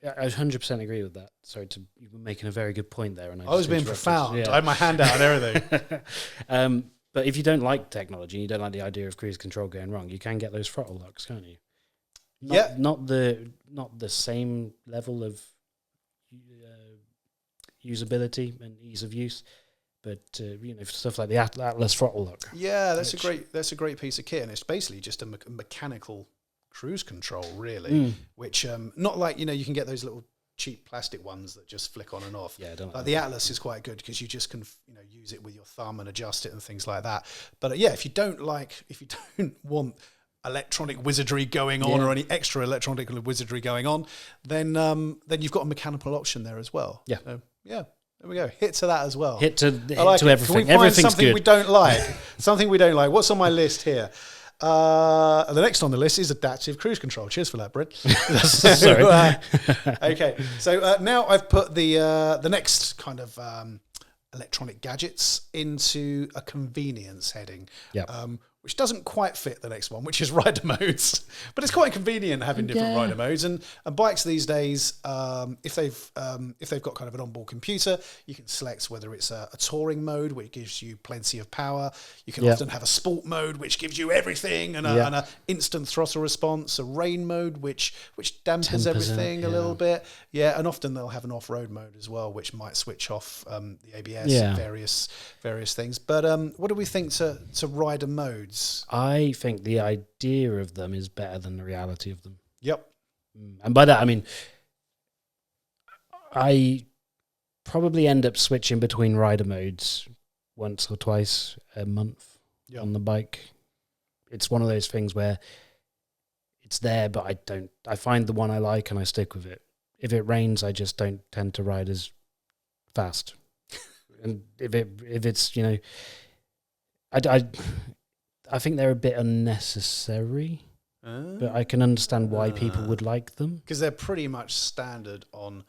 I 100% agree with that. Sorry, you were making a very good point there. And I was being profound. Yeah. I had my hand out and everything. But if you don't like technology, you don't like the idea of cruise control going wrong, you can get those throttle locks, can't you? Not the same level of usability and ease of use, but stuff like the Atlas throttle lock. Yeah, that's a great piece of kit, and it's basically just a mechanical cruise control, really. Which not like you can get those little cheap plastic ones that just flick on and off. Yeah, I don't like the Atlas is quite good because you just can use it with your thumb and adjust it and things like that. But if you don't want electronic wizardry going on or any extra electronic wizardry going on, then you've got a mechanical option there as well. Yeah. So, there we go. Hit to that as well. Hit to everything. Can we find something we don't like? Something we don't like. What's on my list here? The next on the list is adaptive cruise control. Cheers for that, Bryn. Sorry. Okay. So now I've put the next kind of electronic gadgets into a convenience heading. Yeah. Which doesn't quite fit the next one, which is rider modes. But it's quite convenient having different rider modes. And bikes these days, if they've got kind of an onboard computer, you can select whether it's a touring mode, which gives you plenty of power. You can often have a sport mode, which gives you everything, and a instant throttle response. A rain mode, which dampens everything a little bit. Yeah, and often they'll have an off-road mode as well, which might switch off the ABS and various things. But what do we think to rider modes? I think the idea of them is better than the reality of them. Yep. And by that, I mean, I probably end up switching between rider modes once or twice a month on the bike. It's one of those things where it's there, but I find the one I like and I stick with it. If it rains, I just don't tend to ride as fast. And if it's, I think they're a bit unnecessary, but I can understand why people would like them. Because they're pretty much standard on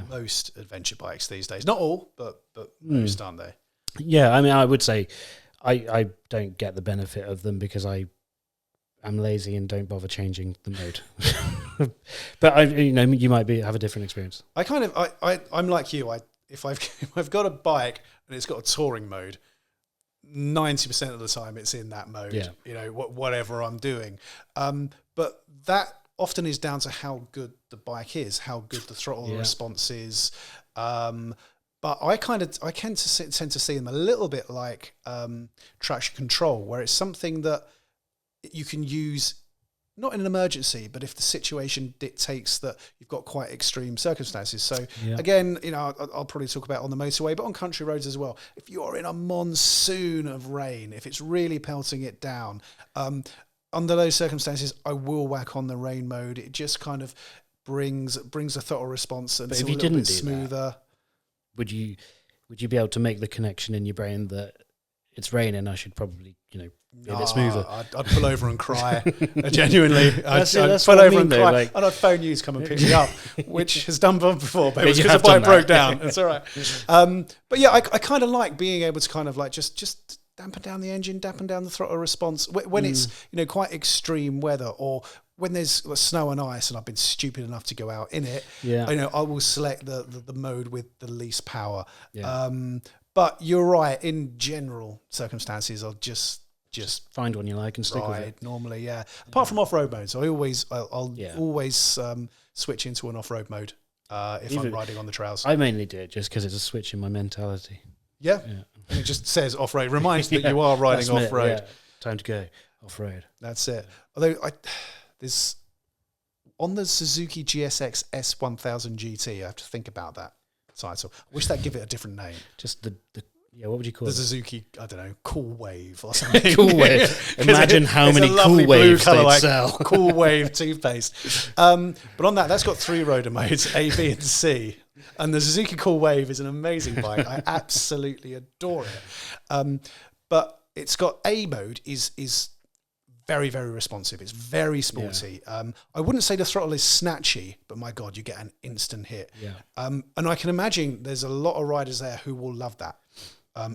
most adventure bikes these days. Not all, but most, aren't they? Yeah, I mean, I would say I don't get the benefit of them because I'm lazy and don't bother changing the mode. But you might have a different experience. I'm like you. If I've got a bike and it's got a touring mode, 90% of the time it's in that mode, whatever I'm doing. But that often is down to how good the bike is, how good the throttle response is. But I tend to see them a little bit like traction control, where it's something that you can use not in an emergency, but if the situation dictates that you've got quite extreme circumstances. So again, I'll probably talk about on the motorway, but on country roads as well. If you're in a monsoon of rain, if it's really pelting it down, under those circumstances, I will whack on the rain mode. It just kind of brings a throttle response and it's a little bit smoother. Would you be able to make the connection in your brain that it's raining, I should probably, be a bit smoother? I'd pull over and cry. Genuinely. I'd pull over and cry. And I'd phone you to come and pick me up, which has done before, but it was because the bike broke down. It's all right. But yeah, I kind of like being able to kind of like just dampen down the engine, dampen down the throttle response when it's, quite extreme weather, or when there's snow and ice and I've been stupid enough to go out in it, I will select the mode with the least power. Yeah. But you're right, in general circumstances, I'll just find one you like and stick with it. Normally, apart from off-road modes, I'll always switch into an off-road mode if I'm riding on the trails. I mainly do it just because it's a switch in my mentality. Yeah. And it just says off-road, reminds that you are riding off-road. Time to go off-road. That's it. Although there's on the Suzuki GSX S1000 GT, I have to think about that title. I wish they'd give it a different name. Just what would you call it? The Suzuki, I don't know, Cool Wave or something. Cool Wave. Imagine how many Cool Waves they'd sell. Cool Wave toothpaste. But on that's got 3 rotor modes, A, B, and C. And the Suzuki Cool Wave is an amazing bike. I absolutely adore it. But it's got A mode is very, very responsive. It's very sporty. Yeah. I wouldn't say the throttle is snatchy, but my God, you get an instant hit. Yeah. And I can imagine there's a lot of riders there who will love that.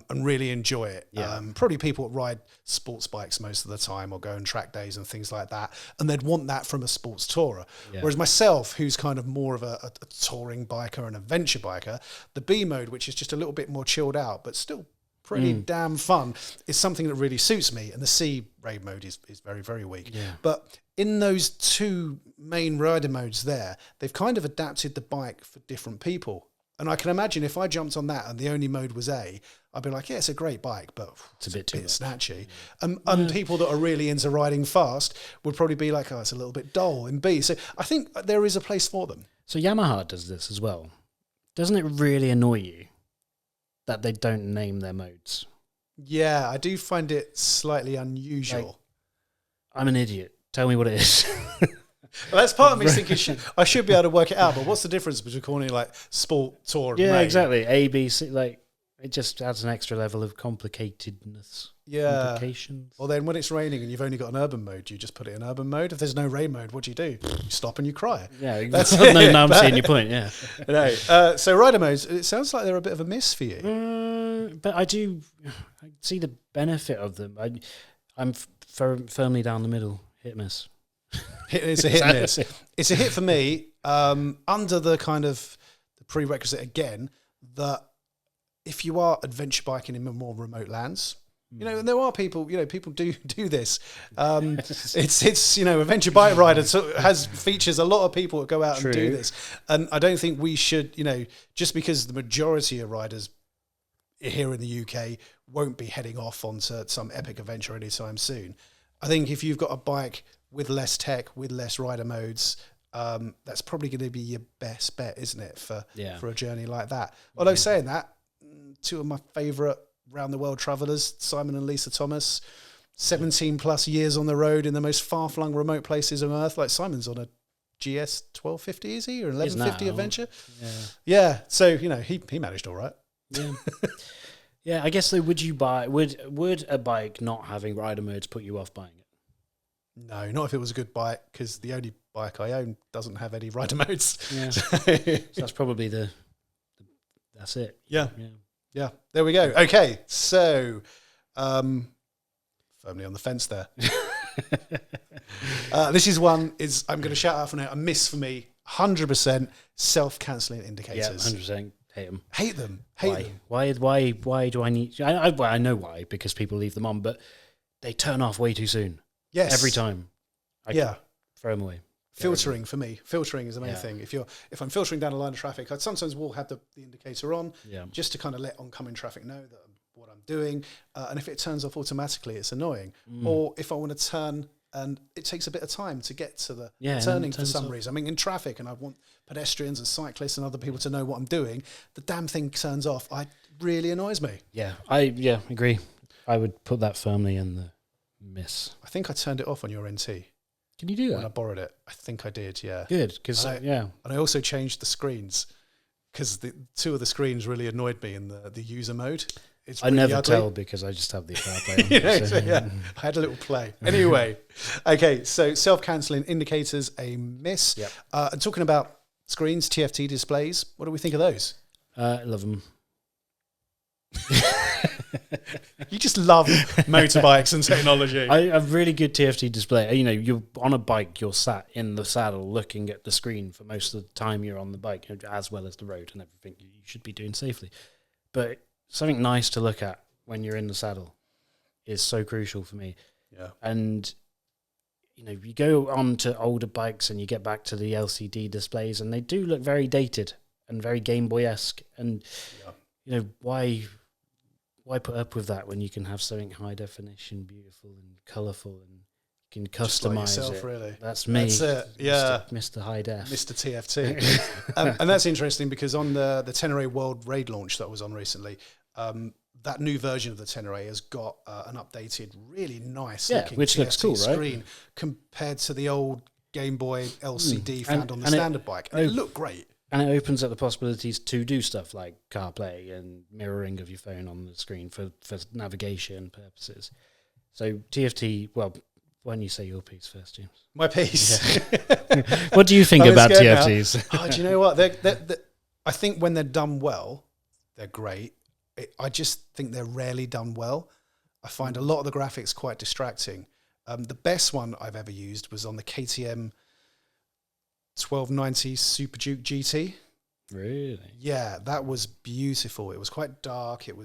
and really enjoy it. Yeah. Probably people that ride sports bikes most of the time or go on track days and things like that. And they'd want that from a sports tourer. Yeah. Whereas myself, who's kind of more of a touring biker and adventure biker, the B mode, which is just a little bit more chilled out, but still pretty damn fun, is something that really suits me. And the C raid mode is very, very weak. Yeah. But in those two main rider modes there, they've kind of adapted the bike for different people. And I can imagine if I jumped on that and the only mode was A, I'd be like, yeah, it's a great bike, but it's a bit snatchy. And people that are really into riding fast would probably be like, oh, it's a little bit dull in B. So I think there is a place for them. So Yamaha does this as well. Doesn't it really annoy you that they don't name their modes? Yeah, I do find it slightly unusual. Like, I'm an idiot. Tell me what it is. Well, that's part of me thinking I should be able to work it out, but what's the difference between calling it like sport, tour, and raid? Exactly. A, B, C, like it just adds an extra level of complicatedness. Yeah. Complications. Well, then when it's raining and you've only got an urban mode, you just put it in urban mode. If there's no rain mode, what do? You stop and you cry. Yeah, that's it. No, I'm seeing your point. Yeah. No. So rider modes, it sounds like they're a bit of a miss for you. But I see the benefit of them. I'm firmly down the middle. Hit miss. It's a hit and miss. It's a hit for me under the kind of the prerequisite again that if you are adventure biking in more remote lands, and there are people, people do this. It's adventure bike rider features a lot of people that go out and do this, and I don't think we should, just because the majority of riders here in the UK won't be heading off onto some epic adventure anytime soon. I think if you've got a bike with less tech, with less rider modes, that's probably going to be your best bet, isn't it, for a journey like that? Although saying that, two of my favourite round-the-world travellers, Simon and Lisa Thomas, 17 plus years on the road in the most far-flung remote places on earth. Like Simon's on a GS 1250, is he? Or 1150 adventure? Yeah. So, he managed all right. Yeah. Yeah, I guess, though, would a bike not having rider modes put you off buying it? No, not if it was a good bike, because the only bike I own doesn't have any rider modes. Yeah. So that's probably that's it. Yeah. There we go. Okay, so firmly on the fence there. This is I'm going to shout out for now, a miss for me, 100% self-cancelling indicators. Yeah, 100%. Hate them. Why do I need... I know why, because people leave them on, but they turn off way too soon. Yes. Every time. I throw them away. Filtering for me. Filtering is the main thing. If I'm filtering down a line of traffic, I sometimes will have the indicator on just to kind of let oncoming traffic know that what I'm doing. And if it turns off automatically, it's annoying. Or if I want to turn and it takes a bit of time to get to the turning for some reason. I mean, in traffic, and I want pedestrians and cyclists and other people to know what I'm doing, the damn thing turns off. It really annoys me. Yeah, I agree. I would put that firmly in the miss. I think I turned it off on your NT. Can you do that? When I borrowed it. I think I did, yeah. Good, because, And I also changed the screens, because the two of the screens really annoyed me in the user mode. It's really never ugly. tell because I just have the play on. I had a little play. Anyway, okay, so self-cancelling indicators, a miss. Yep. And talking about screens, TFT displays, what do we think of those? I love them. You just love motorbikes and technology. A really good TFT display. You're on a bike, you're sat in the saddle looking at the screen for most of the time you're on the bike, as well as the road and everything you should be doing safely. But something nice to look at when you're in the saddle is so crucial for me. Yeah. And, you go on to older bikes and you get back to the LCD displays and they do look very dated and very Game Boy-esque. And, why put up with that when you can have something high definition, beautiful and colourful, and you can customise just like yourself, it? Really. That's me. That's it. Yeah. Mr. High Def. Mr. TFT. And that's interesting because on the Tenere World Raid launch that was on recently, that new version of the Tenere has got an updated, really nice looking which TFT looks cool, screen compared to the old Game Boy LCD found on the standard bike. And it looked great. And it opens up the possibilities to do stuff like CarPlay and mirroring of your phone on the screen for navigation purposes. So TFT, well, why don't you say your piece first, James? My piece. Yeah. What do you think about TFTs? Do you know what? I think when they're done well, they're great. I just think they're rarely done well. I find a lot of the graphics quite distracting. The best one I've ever used was on the KTM 1290 Super Duke GT. Really? Yeah, that was beautiful. It was quite dark. It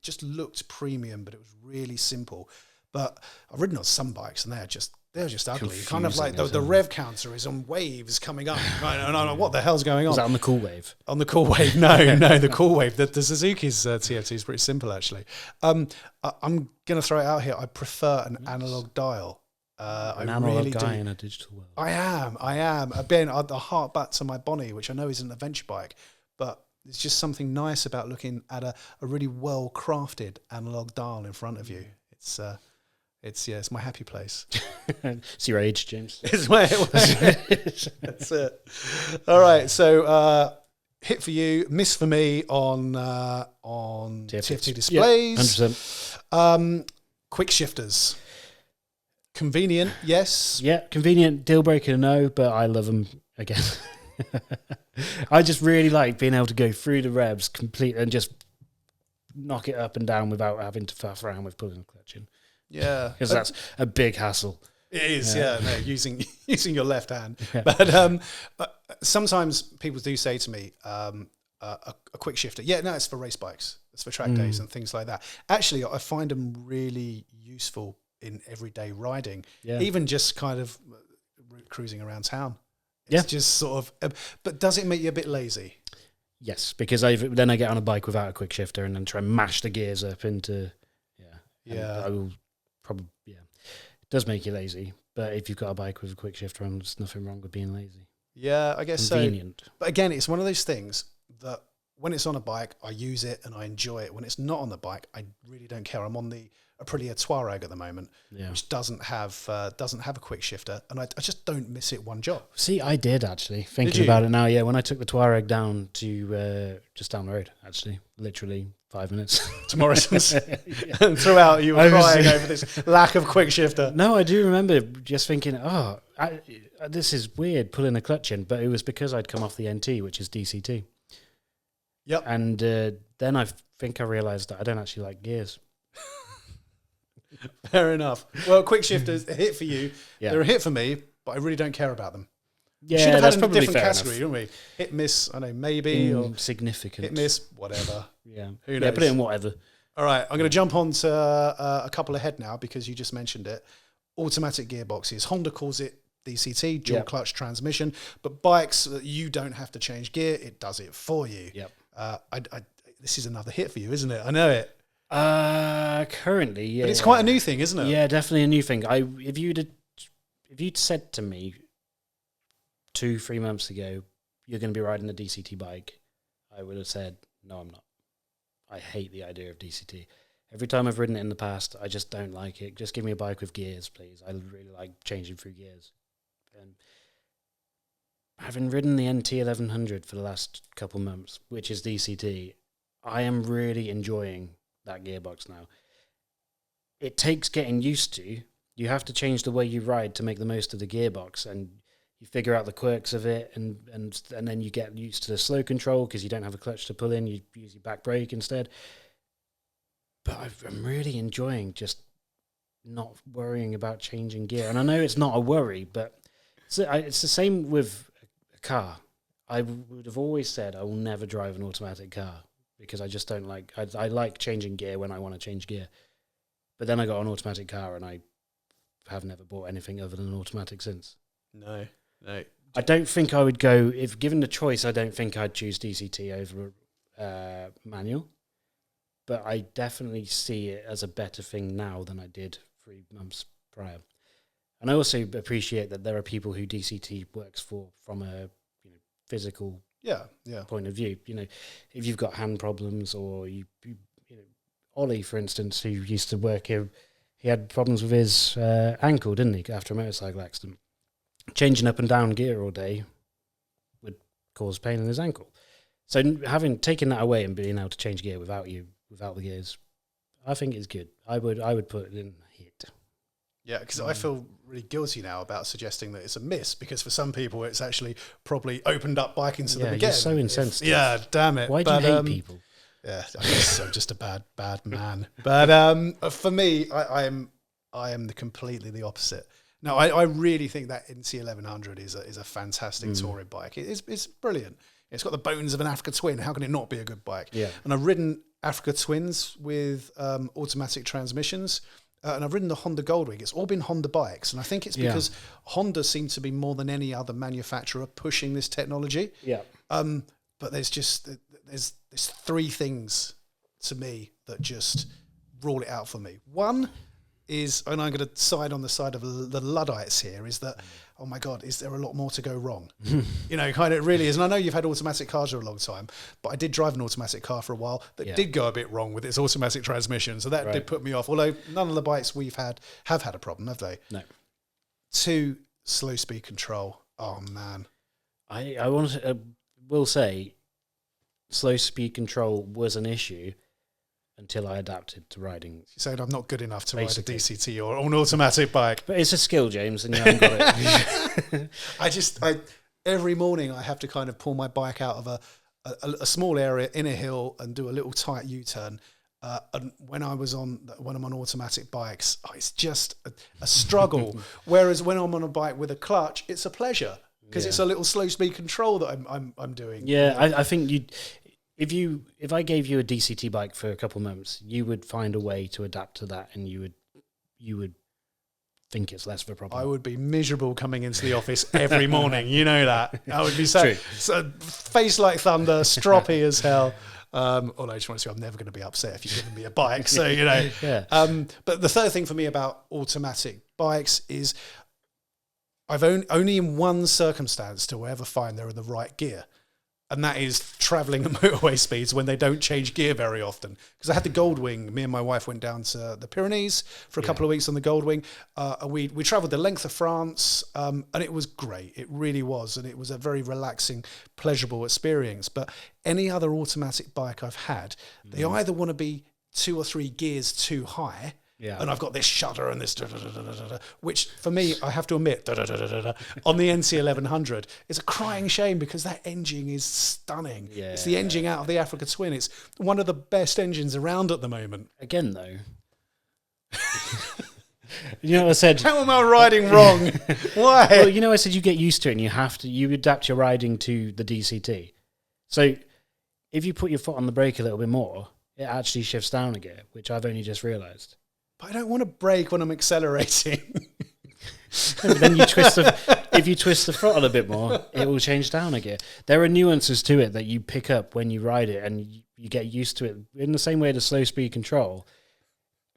just looked premium, but it was really simple. But I've ridden on some bikes and they're just ugly. Confusing, kind of like the rev counter is on waves coming up. And I don't know what the hell's going on. Was that on the Cool Wave? On the Cool Wave? No, the Cool Wave. The Suzuki's TFT is pretty simple, actually. I'm going to throw it out here. I prefer an analog dial. An analog guy in a digital world. I am. Again, the heart bats on my Bonnie, which I know isn't an adventure bike, but there's just something nice about looking at a really well-crafted analog dial in front of you. It's my happy place. It's your age, James. It's my age. That's it. All right, so hit for you, miss for me on TFT displays. Yeah, 100%. Quick shifters. Convenient, yes. Yeah, convenient. Deal breaker, no, but I love them again. I just really like being able to go through the revs complete and just knock it up and down without having to faff around with pulling the clutch in. Yeah, because that's a big hassle. It is, yeah. No, using your left hand. Yeah. But sometimes people do say to me, a quick shifter. Yeah, no, it's for race bikes. It's for track days and things like that. Actually, I find them really useful in everyday riding, even just kind of cruising around town. It's just sort of. But does it make you a bit lazy? Yes, because then I get on a bike without a quick shifter and then try and mash the gears up into. Yeah. I will probably. Yeah, it does make you lazy. But if you've got a bike with a quick shifter on, there's nothing wrong with being lazy. Yeah, I guess convenient. So. But again, it's one of those things that when it's on a bike, I use it and I enjoy it. When it's not on the bike, I really don't care. I'm on the Aprilia Touareg at the moment, which doesn't have a quick shifter, and I just don't miss it one job. See, I did actually thinking about it now. Yeah, when I took the Touareg down to just down the road, actually, literally 5 minutes to Morrison's, and throughout you were crying over this lack of quick shifter. No, I do remember just thinking, this is weird pulling a clutch in, but it was because I'd come off the NT, which is DCT. Yep, and then I think I realised that I don't actually like gears. Fair enough. Well, quick shifters, a hit for you. Yeah. They're a hit for me, but I really don't care about them. Yeah, should have that's had probably a different fair category, enough. Don't we? Hit, miss, I know, maybe. Or significant. Hit, miss, whatever. Yeah. Who knows? Yeah, put it in whatever. All right, I'm going to jump on to a couple ahead now because you just mentioned it. Automatic gearboxes. Honda calls it DCT, dual clutch transmission, but bikes, you don't have to change gear. It does it for you. Yep. This is another hit for you, isn't it? I know it. Currently, yeah. But it's quite a new thing, isn't it? Yeah, definitely a new thing. If you'd said to me 2-3 months ago, you're going to be riding a DCT bike, I would have said, no, I'm not. I hate the idea of DCT. Every time I've ridden it in the past, I just don't like it. Just give me a bike with gears, please. I really like changing through gears. And having ridden the NT 1100 for the last couple months, which is DCT, I am really enjoying that gearbox now. It takes getting used to. You have to change the way you ride to make the most of the gearbox, and you figure out the quirks of it, and then you get used to the slow control because you don't have a clutch to pull in. You use your back brake instead. But I'm really enjoying just not worrying about changing gear. And I know it's not a worry, but it's the same with a car. I would have always said I will never drive an automatic car, because I just don't like. I like changing gear when I want to change gear, but then I got an automatic car and I have never bought anything other than an automatic since. No. I don't think I would go, if given the choice, I don't think I'd choose DCT over manual, but I definitely see it as a better thing now than I did 3 months prior. And I also appreciate that there are people who DCT works for from a physical point of view. If you've got hand problems, or you Ollie, for instance, who used to work here, he had problems with his ankle, didn't he, after a motorcycle accident? Changing up and down gear all day would cause pain in his ankle. So having taken that away and being able to change gear without the gears, I think is good. I would put it in hit. Yeah, because I feel really guilty now about suggesting that it's a miss, because for some people it's actually probably opened up biking to them again. You're so insensitive. Yeah, damn it. Why do you hate people? Yeah, I guess I'm just a bad man. But for me, I am completely the opposite. No, I really think that NC 1100 is a fantastic touring bike. It's brilliant. It's got the bones of an Africa Twin. How can it not be a good bike? Yeah. And I've ridden Africa Twins with automatic transmissions. And I've ridden the Honda Goldwing. It's all been Honda bikes. And I think it's because Honda seem to be more than any other manufacturer pushing this technology. Yeah. But there's three things to me that just rule it out for me. One is, and I'm going to side on the side of the Luddites here, is that, oh my God, is there a lot more to go wrong? Kind of it really is. And I know you've had automatic cars for a long time, but I did drive an automatic car for a while that did go a bit wrong with its automatic transmission. So that did put me off. Although none of the bikes we've had have had a problem, have they? No. 2, slow speed control. Oh man. I will say, slow speed control was an issue until I adapted to riding. You're saying I'm not good enough to ride a DCT or an automatic bike. But it's a skill, James, and you haven't got it. Every morning I have to kind of pull my bike out of a small area in a hill and do a little tight U-turn. And when I'm on automatic bikes, it's just a struggle. Whereas when I'm on a bike with a clutch, it's a pleasure because it's a little slow speed control that I'm doing. Yeah, I think if I gave you a DCT bike for a couple of months, you would find a way to adapt to that, and you would think it's less of a problem. I would be miserable coming into the office every morning. You know that. I would be so face like thunder, stroppy as hell. Although I just want to say I'm never going to be upset if you've given me a bike. So, but the third thing for me about automatic bikes is I've only in one circumstance do I ever find they're in the right gear. And that is travelling at motorway speeds when they don't change gear very often. Because I had the Goldwing. Me and my wife went down to the Pyrenees for a couple of weeks on the Goldwing. We travelled the length of France, and it was great. It really was. And it was a very relaxing, pleasurable experience. But any other automatic bike I've had, they either want to be 2 or 3 gears too high, and I've got this shudder and this which for me, I have to admit, on the NC 1100, it's a crying shame because that engine is stunning. Yeah. It's the engine out of the Africa Twin. It's one of the best engines around at the moment. Again, though, you know what I said? How am I riding wrong? Why? Well, you know I said you get used to it and you adapt your riding to the DCT. So if you put your foot on the brake a little bit more, it actually shifts down a gear, which I've only just realised. But I don't want to brake when I'm accelerating. Then if you twist the throttle a bit more, it will change down a gear. There are nuances to it that you pick up when you ride it, and you get used to it. In the same way to slow speed control,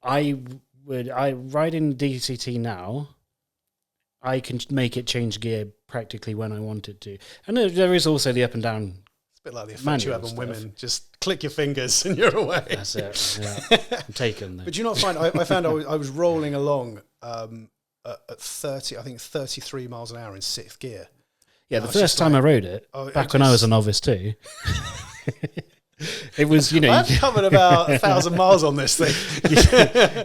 I ride in DCT now. I can make it change gear practically when I want it to, and there is also the up and down. It's a bit like the effect you have on women. Just click your fingers and you're away. That's it. Yeah. I'm taken. Though. But do you not find, I found I was rolling along at 33 miles an hour in 6th gear. Yeah, the first time I rode it, back when I was a novice too, it was, I've covered about 1,000 miles on this thing.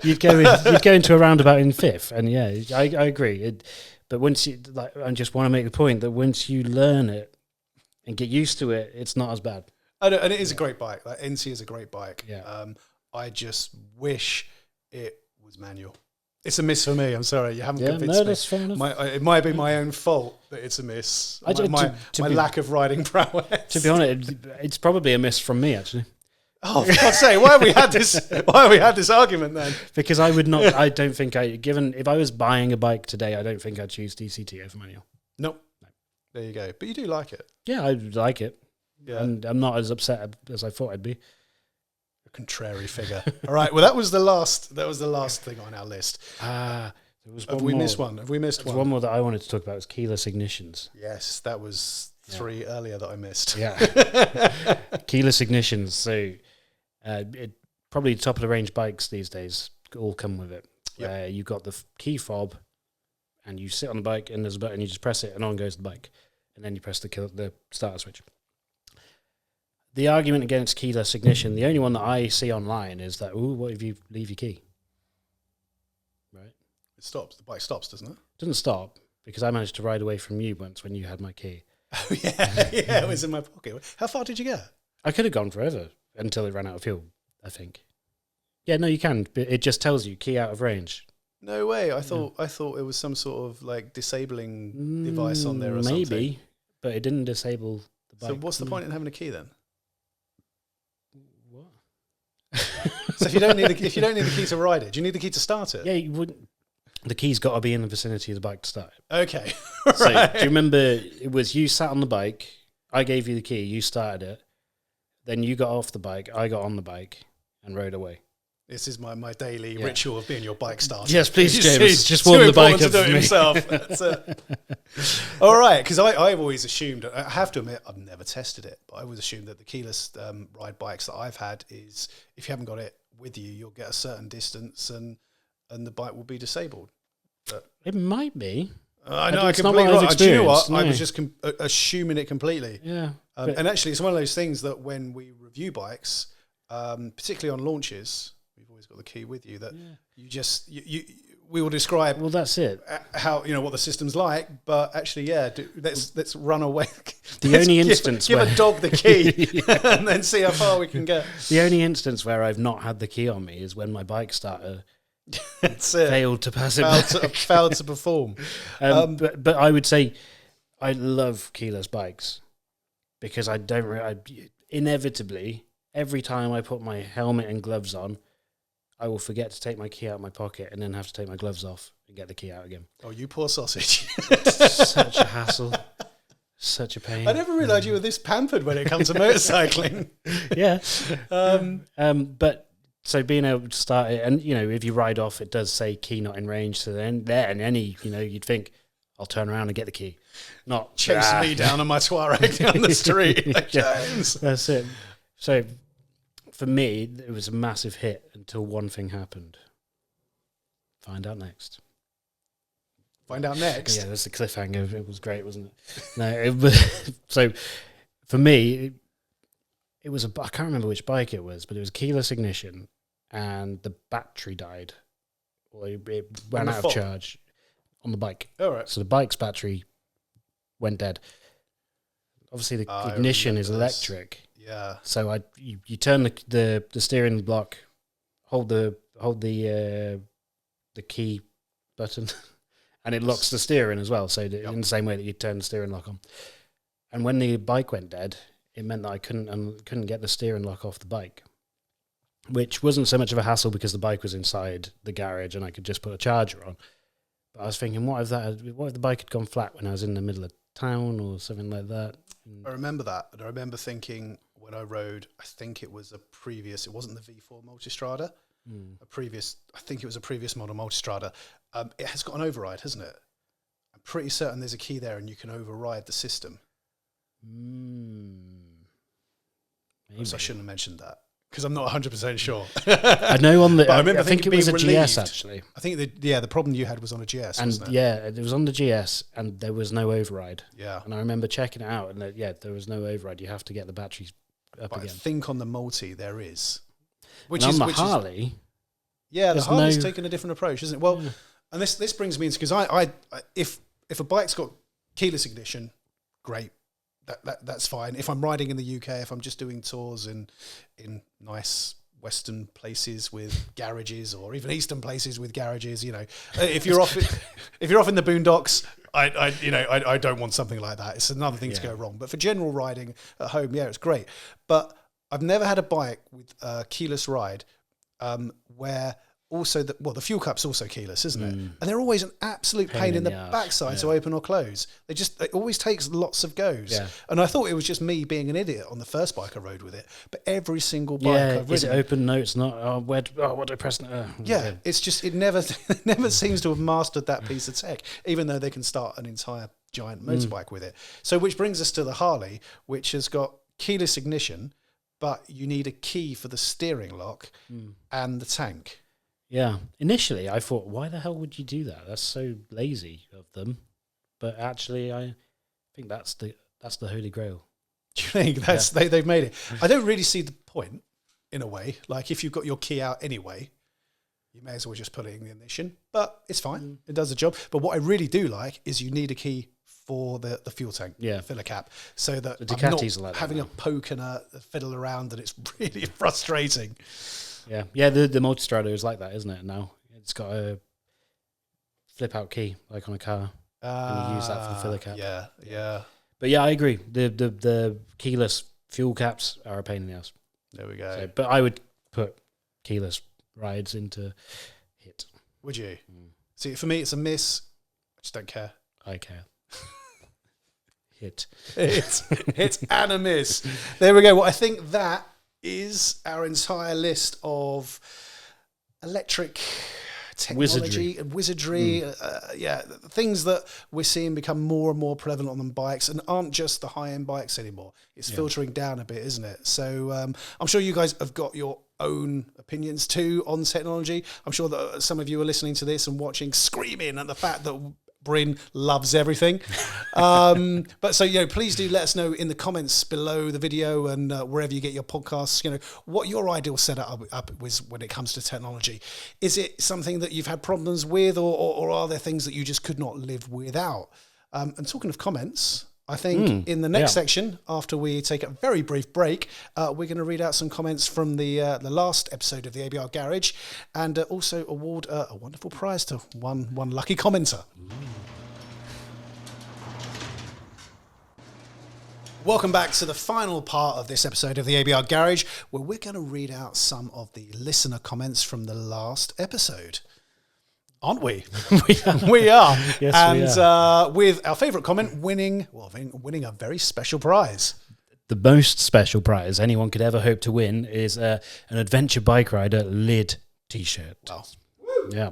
you'd go into a roundabout in 5th, and I agree. But once you, I just want to make the point that once you learn it, and get used to it, it's not as bad. And it is a great bike. Like NC is a great bike. Yeah. I just wish it was manual. It's a miss for me. I'm sorry, you haven't convinced me. That's fair enough. It might be my own fault that it's a miss. My lack of riding prowess. To be honest, it's probably a miss from me actually. Oh, for God's sake! Why have we had this argument then? Because I would not. I don't think if I was buying a bike today, I don't think I'd choose DCT over manual. Nope. There you go. But you do like it. Yeah, I like it. Yeah. And I'm not as upset as I thought I'd be. A contrary figure. All right. Well, that was the last thing on our list. Have we missed one? There's one more that I wanted to talk about was keyless ignitions. Yes, that was 3 earlier that I missed. Yeah. Keyless ignitions. So probably top of the range bikes these days all come with it. Yep. You've got the key fob and you sit on the bike and there's a button, you just press it and on goes the bike. And then you press the starter switch. The argument against keyless ignition, the only one that I see online is that, what if you leave your key? Right? It stops. The bike stops, doesn't it? It doesn't stop, because I managed to ride away from you once when you had my key. Oh, yeah, it was in my pocket. How far did you get? I could have gone forever. until it ran out of fuel, I think. Yeah, no, you can. But it just tells you key out of range. No way. I thought it was some sort of like disabling device on there or something. Maybe, but it didn't disable the bike. So what's the point in having a key then? What? So if you don't need the key to ride it, do you need the key to start it? Yeah, you wouldn't. The key's got to be in the vicinity of the bike to start it. Okay. So do you remember it was you sat on the bike, I gave you the key, you started it, then you got off the bike, I got on the bike and rode away. This is my daily ritual of being your bike starter. Yes, please, James. Just warm the bike up to do for it me. himself. That's it. All right, because I've always assumed, I have to admit, I've never tested it, but I always assumed that the keyless ride bikes that I've had is, if you haven't got it with you, you'll get a certain distance and the bike will be disabled. But It might be. I know, It's not what I've do you know what? experienced, no. I was just assuming it completely. Yeah. And actually, it's one of those things that when we review bikes, particularly on launches, we've always got the key with you, that we will describe Well, that's it. how, what the system's like, but actually, let's run away. The only instance give where a dog the key and then see how far we can get. The only instance where I've not had the key on me is when my bike starter That's it. failed to pass it Failed to perform. But I would say I love keyless bikes because I inevitably, every time I put my helmet and gloves on, I will forget to take my key out of my pocket and then have to take my gloves off and get the key out again. Oh, you poor sausage. Such a hassle. Such a pain. I never realised you were this pampered when it comes to motorcycling. Yeah. But so being able to start it, and if you ride off, it does say key not in range. So then you'd think, I'll turn around and get the key. Not chase me down on my Touareg down the street. Like, James. That's it. So for me, it was a massive hit until one thing happened. Find out next. Find out next. Yeah, that's the cliffhanger. It was great, wasn't it? No, so for me, it was I can't remember which bike it was, but it was keyless ignition, and the battery died, or it ran out of charge on the bike. All right. So the bike's battery went dead. Obviously, the ignition is electric. Yeah. So you turn the steering block, hold the key button. And it locks the steering as well, so in the same way that you turn the steering lock on. And when the bike went dead, it meant that I couldn't get the steering lock off the bike, which wasn't so much of a hassle because the bike was inside the garage and I could just put a charger on. But I was thinking, what if the bike had gone flat when I was in the middle of town or something like that? I remember that, and I remember thinking when I rode, I think it was it wasn't the V4 Multistrada. I think it was a previous model Multistrada. It has got an override, hasn't it? I'm pretty certain there's a key there and you can override the system. So I shouldn't have mentioned that because I'm not 100% sure. I know I think it was a GS actually. I think the problem you had was on a GS, wasn't it? Yeah, it was on the GS and there was no override. Yeah. And I remember checking it out and there was no override. You have to get the batteries up again. I think on the Multi there is. Which is Harley. The Harley's taken a different approach, isn't it? Well, and this brings me into, because I if a bike's got keyless ignition, great, that's fine. If I'm riding in the UK, if I'm just doing tours in nice Western places with garages, or even Eastern places with garages, if you're off in the boondocks, I don't want something like that. It's another thing to go wrong. But for general riding at home, it's great. But I've never had a bike with a keyless ride where also the fuel cup's also keyless, isn't it? And they're always an absolute pain in the backside to open or close. It always takes lots of goes. Yeah. And I thought it was just me being an idiot on the first bike I rode with it, but every single bike I've ridden, is it open? No, it's not. What do I press? It's just it never seems to have mastered that piece of tech, even though they can start an entire giant motorbike with it. So which brings us to the Harley, which has got keyless ignition, but you need a key for the steering lock and the tank. Yeah. Initially, I thought, why the hell would you do that? That's so lazy of them. But actually, I think that's the holy grail. Do you think they've made it? I don't really see the point, in a way. Like, if you've got your key out anyway, you may as well just put it in the ignition. But it's fine. It does the job. But what I really do like is you need a key for the fuel tank, filler cap, so that the I'm not like having a poke and a fiddle around, and it's really frustrating. Yeah. The Multistrada is like that, isn't it? Now it's got a flip out key like on a car, and you use that for the filler cap. Yeah. But yeah, I agree. The keyless fuel caps are a pain in the ass. There we go. So, but I would put keyless rides into hit. Would you? See, for me, it's a miss. I just don't care. I care. Hit. It's and a miss. There we go. Well, I think that is our entire list of electric technology and wizardry. Things that we're seeing become more and more prevalent on bikes, and aren't just the high-end bikes anymore. It's filtering down a bit, isn't it? So I'm sure you guys have got your own opinions too on technology. I'm sure that some of you are listening to this and watching, screaming at the fact that Bryn loves everything. But so, please do let us know in the comments below the video and wherever you get your podcasts, what your ideal setup up was when it comes to technology. Is it something that you've had problems with, or are there things that you just could not live without? And talking of comments, I think in the next section, after we take a very brief break, we're going to read out some comments from the last episode of the ABR Garage, and also award a wonderful prize to one lucky commenter. Welcome back to the final part of this episode of the ABR Garage, where we're going to read out some of the listener comments from the last episode. Aren't we? We are. Yes, and we are. With our favourite comment winning a very special prize. The most special prize anyone could ever hope to win is an Adventure Bike Rider lid t-shirt. Wow. Yeah.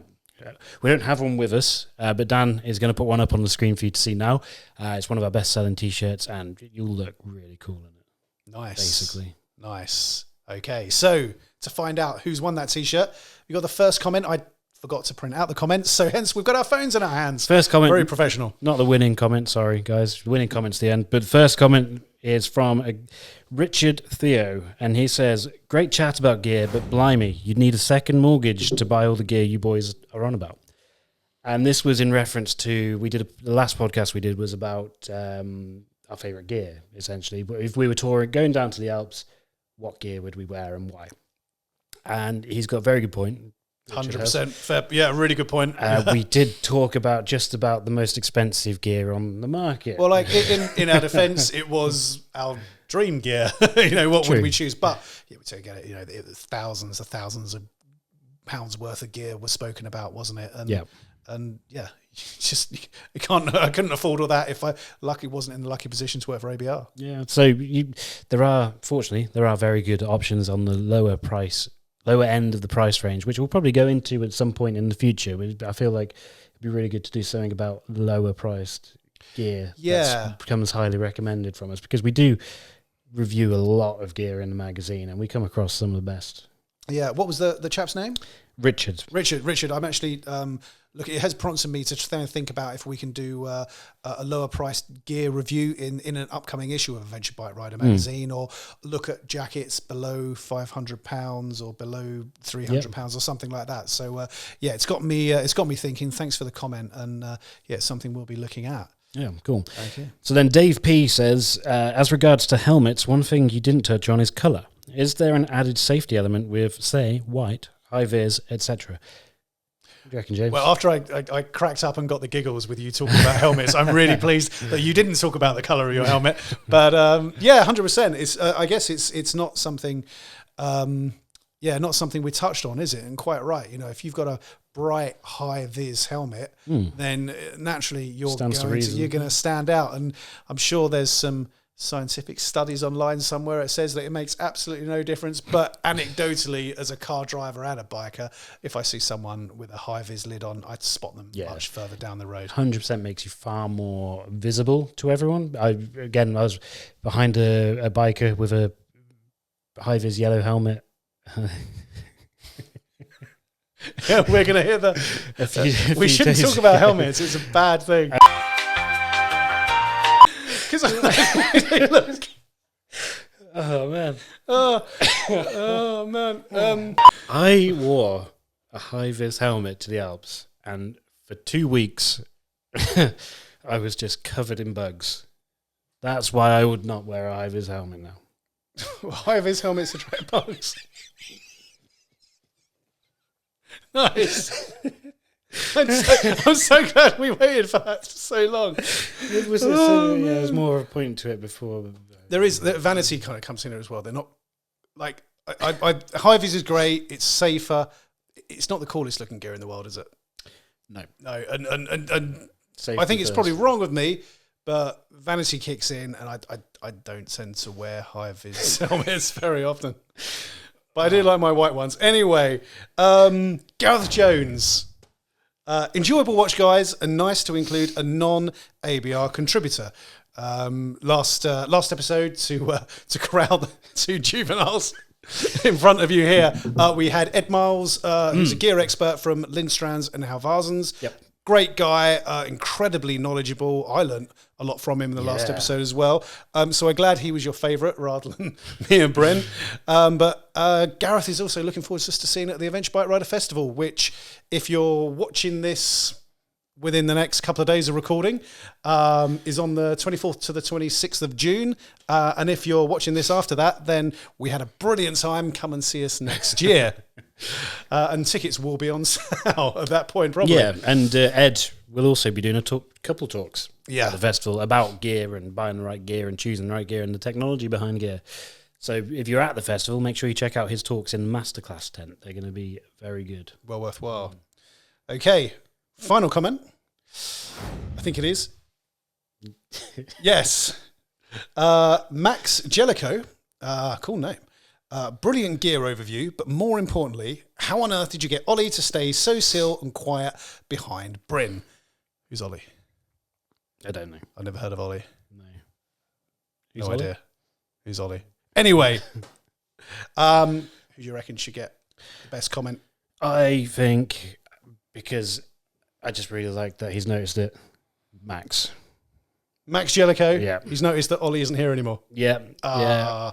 We don't have one with us, but Dan is going to put one up on the screen for you to see now. It's one of our best-selling t-shirts, and you'll look really cool in it. Nice. Basically. Nice. Okay, so to find out who's won that t-shirt, we got the first comment. I forgot to print out the comments, so hence we've got our phones in our hands. First comment. Very professional. Not the winning comment, sorry, guys. The winning comment's the end. But the first comment is from Richard Theo, and he says, great chat about gear, but blimey, you'd need a second mortgage to buy all the gear you boys are on about. And this was in reference to, the last podcast we did was about our favourite gear, essentially. But if we were touring, going down to the Alps, what gear would we wear and why? And he's got a very good point. 100% fair. Yeah, really good point. We did talk about just about the most expensive gear on the market. Well, like in our defence, it was our dream gear. What would we choose? But we get it. It was thousands of pounds worth of gear was spoken about, wasn't it? And I couldn't afford all that if I wasn't in the lucky position to work for ABR. Yeah. So there are very good options on the lower end of the price range, which we'll probably go into at some point in the future. I feel like it'd be really good to do something about lower priced gear that becomes highly recommended from us, because we do review a lot of gear in the magazine and we come across some of the best. Yeah. What was the chap's name? Richard. I'm actually it has prompted me to think about if we can do a lower priced gear review in an upcoming issue of Adventure Bike Rider magazine, or look at jackets below £500 or below £300 or something like that. So it's got me thinking. Thanks for the comment, and it's something we'll be looking at. Yeah, cool. Thank you. So then Dave P says, as regards to helmets, one thing you didn't touch on is colour. Is there an added safety element with, say, white, high vis, etc.? What do you reckon, James? Well, after I cracked up and got the giggles with you talking about helmets, I'm really pleased that you didn't talk about the colour of your helmet. But 100%. It's I guess it's not something, not something we touched on, is it? And quite right. If you've got a bright high vis helmet, then naturally you're going to stand out. And I'm sure there's some scientific studies online somewhere. It says that it makes absolutely no difference, but anecdotally, as a car driver and a biker, if I see someone with a high vis lid on, I'd spot them much further down the road. 100% makes you far more visible to everyone. I was behind a biker with a high vis yellow helmet. Yeah, we're going to hear the we shouldn't talk about helmets. It's a bad thing. Oh man! Oh man! I wore a high vis helmet to the Alps, and for 2 weeks, I was just covered in bugs. That's why I would not wear a high-vis helmet now. High-vis helmets attract bugs. Nice. I'm so glad we waited for that for so long. There's more of a point to it before. There is, the vanity kind of comes in there as well. They're not, like, high-vis is great, it's safer. It's not the coolest looking gear in the world, is it? No. And I think it's probably wrong with me, but vanity kicks in, and I don't tend to wear high-vis helmets very often. But I do like my white ones. Anyway, Gareth Jones. Enjoyable watch, guys, and nice to include a non-ABR contributor. Last episode, to corral the two juveniles in front of you here, we had Ed Miles, who's a gear expert from Lindstrands and Halvarsens. Yep. Great guy, incredibly knowledgeable. I learned a lot from him in the last episode as well. So I'm glad he was your favourite rather than me and Bryn. But Gareth is also looking forward just to seeing it at the Adventure Bike Rider Festival, which, if you're watching this within the next couple of days of recording, is on the 24th to the 26th of June. And if you're watching this after that, then we had a brilliant time. Come and see us next year. And tickets will be on sale at that point, probably. Yeah, and Ed will also be doing a couple talks at the festival about gear and buying the right gear and choosing the right gear and the technology behind gear. So if you're at the festival, make sure you check out his talks in Masterclass tent. They're going to be very good. Well worthwhile. Okay, final comment. I think it is. Yes. Max Jellicoe, cool name. Brilliant gear overview, but more importantly, how on earth did you get Ollie to stay so still and quiet behind Bryn? Who's Ollie? I don't know. I've never heard of Ollie. No. No idea. Who's Ollie? Anyway, who do you reckon should get the best comment? I think, because I just really like that he's noticed it, Max Jellicoe. Yeah. He's noticed that Ollie isn't here anymore. Yeah.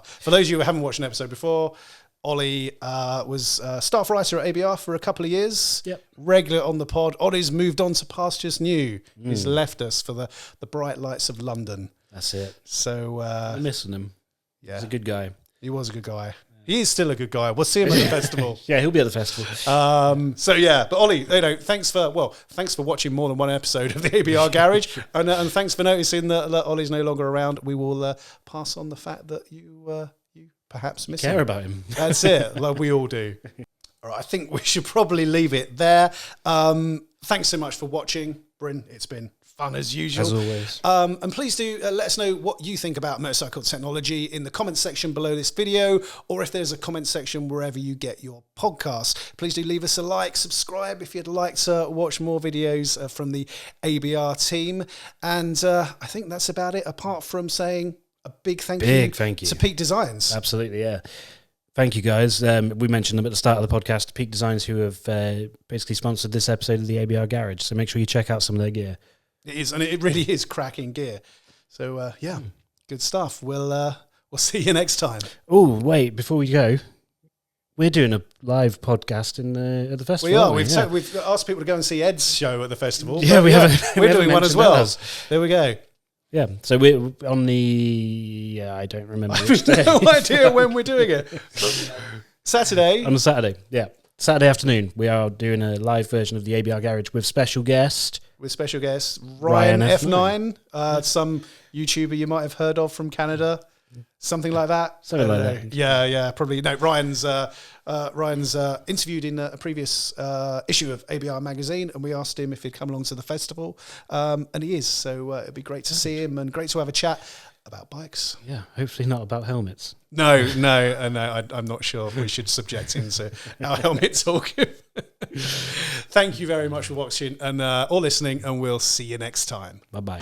For those of you who haven't watched an episode before, Ollie was staff writer at ABR for a couple of years. Yep. Regular on the pod. Ollie's moved on to pastures new. He's left us for the bright lights of London. That's it. So I'm missing him. Yeah. He's a good guy. He was a good guy. He is still a good guy. We'll see him at the festival. Yeah, he'll be at the festival. So yeah, but Ollie, thanks for watching more than one episode of the ABR Garage, and thanks for noticing that Ollie's no longer around. We will pass on the fact that you perhaps miss him. Care about him. That's it, like we all do. All right, I think we should probably leave it there. Thanks so much for watching, Bryn. It's been fun as usual. As always. And please do let us know what you think about motorcycle technology in the comments section below this video, or if there's a comment section wherever you get your podcasts. Please do leave us a like, subscribe if you'd like to watch more videos from the ABR team. And I think that's about it, apart from saying a big thank you to Peak Designs. Absolutely, yeah. Thank you, guys. We mentioned them at the start of the podcast, Peak Designs, who have basically sponsored this episode of the ABR Garage. So make sure you check out some of their gear. It is, and it really is cracking gear. So, good stuff. We'll see you next time. Oh, wait, before we go, we're doing a live podcast at the festival. We are. We've asked people to go and see Ed's show at the festival. Yeah, we're doing one as well. There we go. Yeah, so we're on the... I don't remember which day. No idea when we're doing it. Saturday. On a Saturday, yeah. Saturday afternoon, we are doing a live version of the ABR Garage with special guest. Ryan F9, some YouTuber you might have heard of from Canada, something like that. Something like that. Yeah, probably. No, Ryan's interviewed in a previous issue of ABR magazine, and we asked him if he'd come along to the festival, and he is. So it'd be great to see him and great to have a chat about bikes. Yeah, hopefully not about helmets. No, I'm not sure if we should subject him to our helmet talk. Thank you very much for watching and or listening, and we'll see you next time. Bye-bye.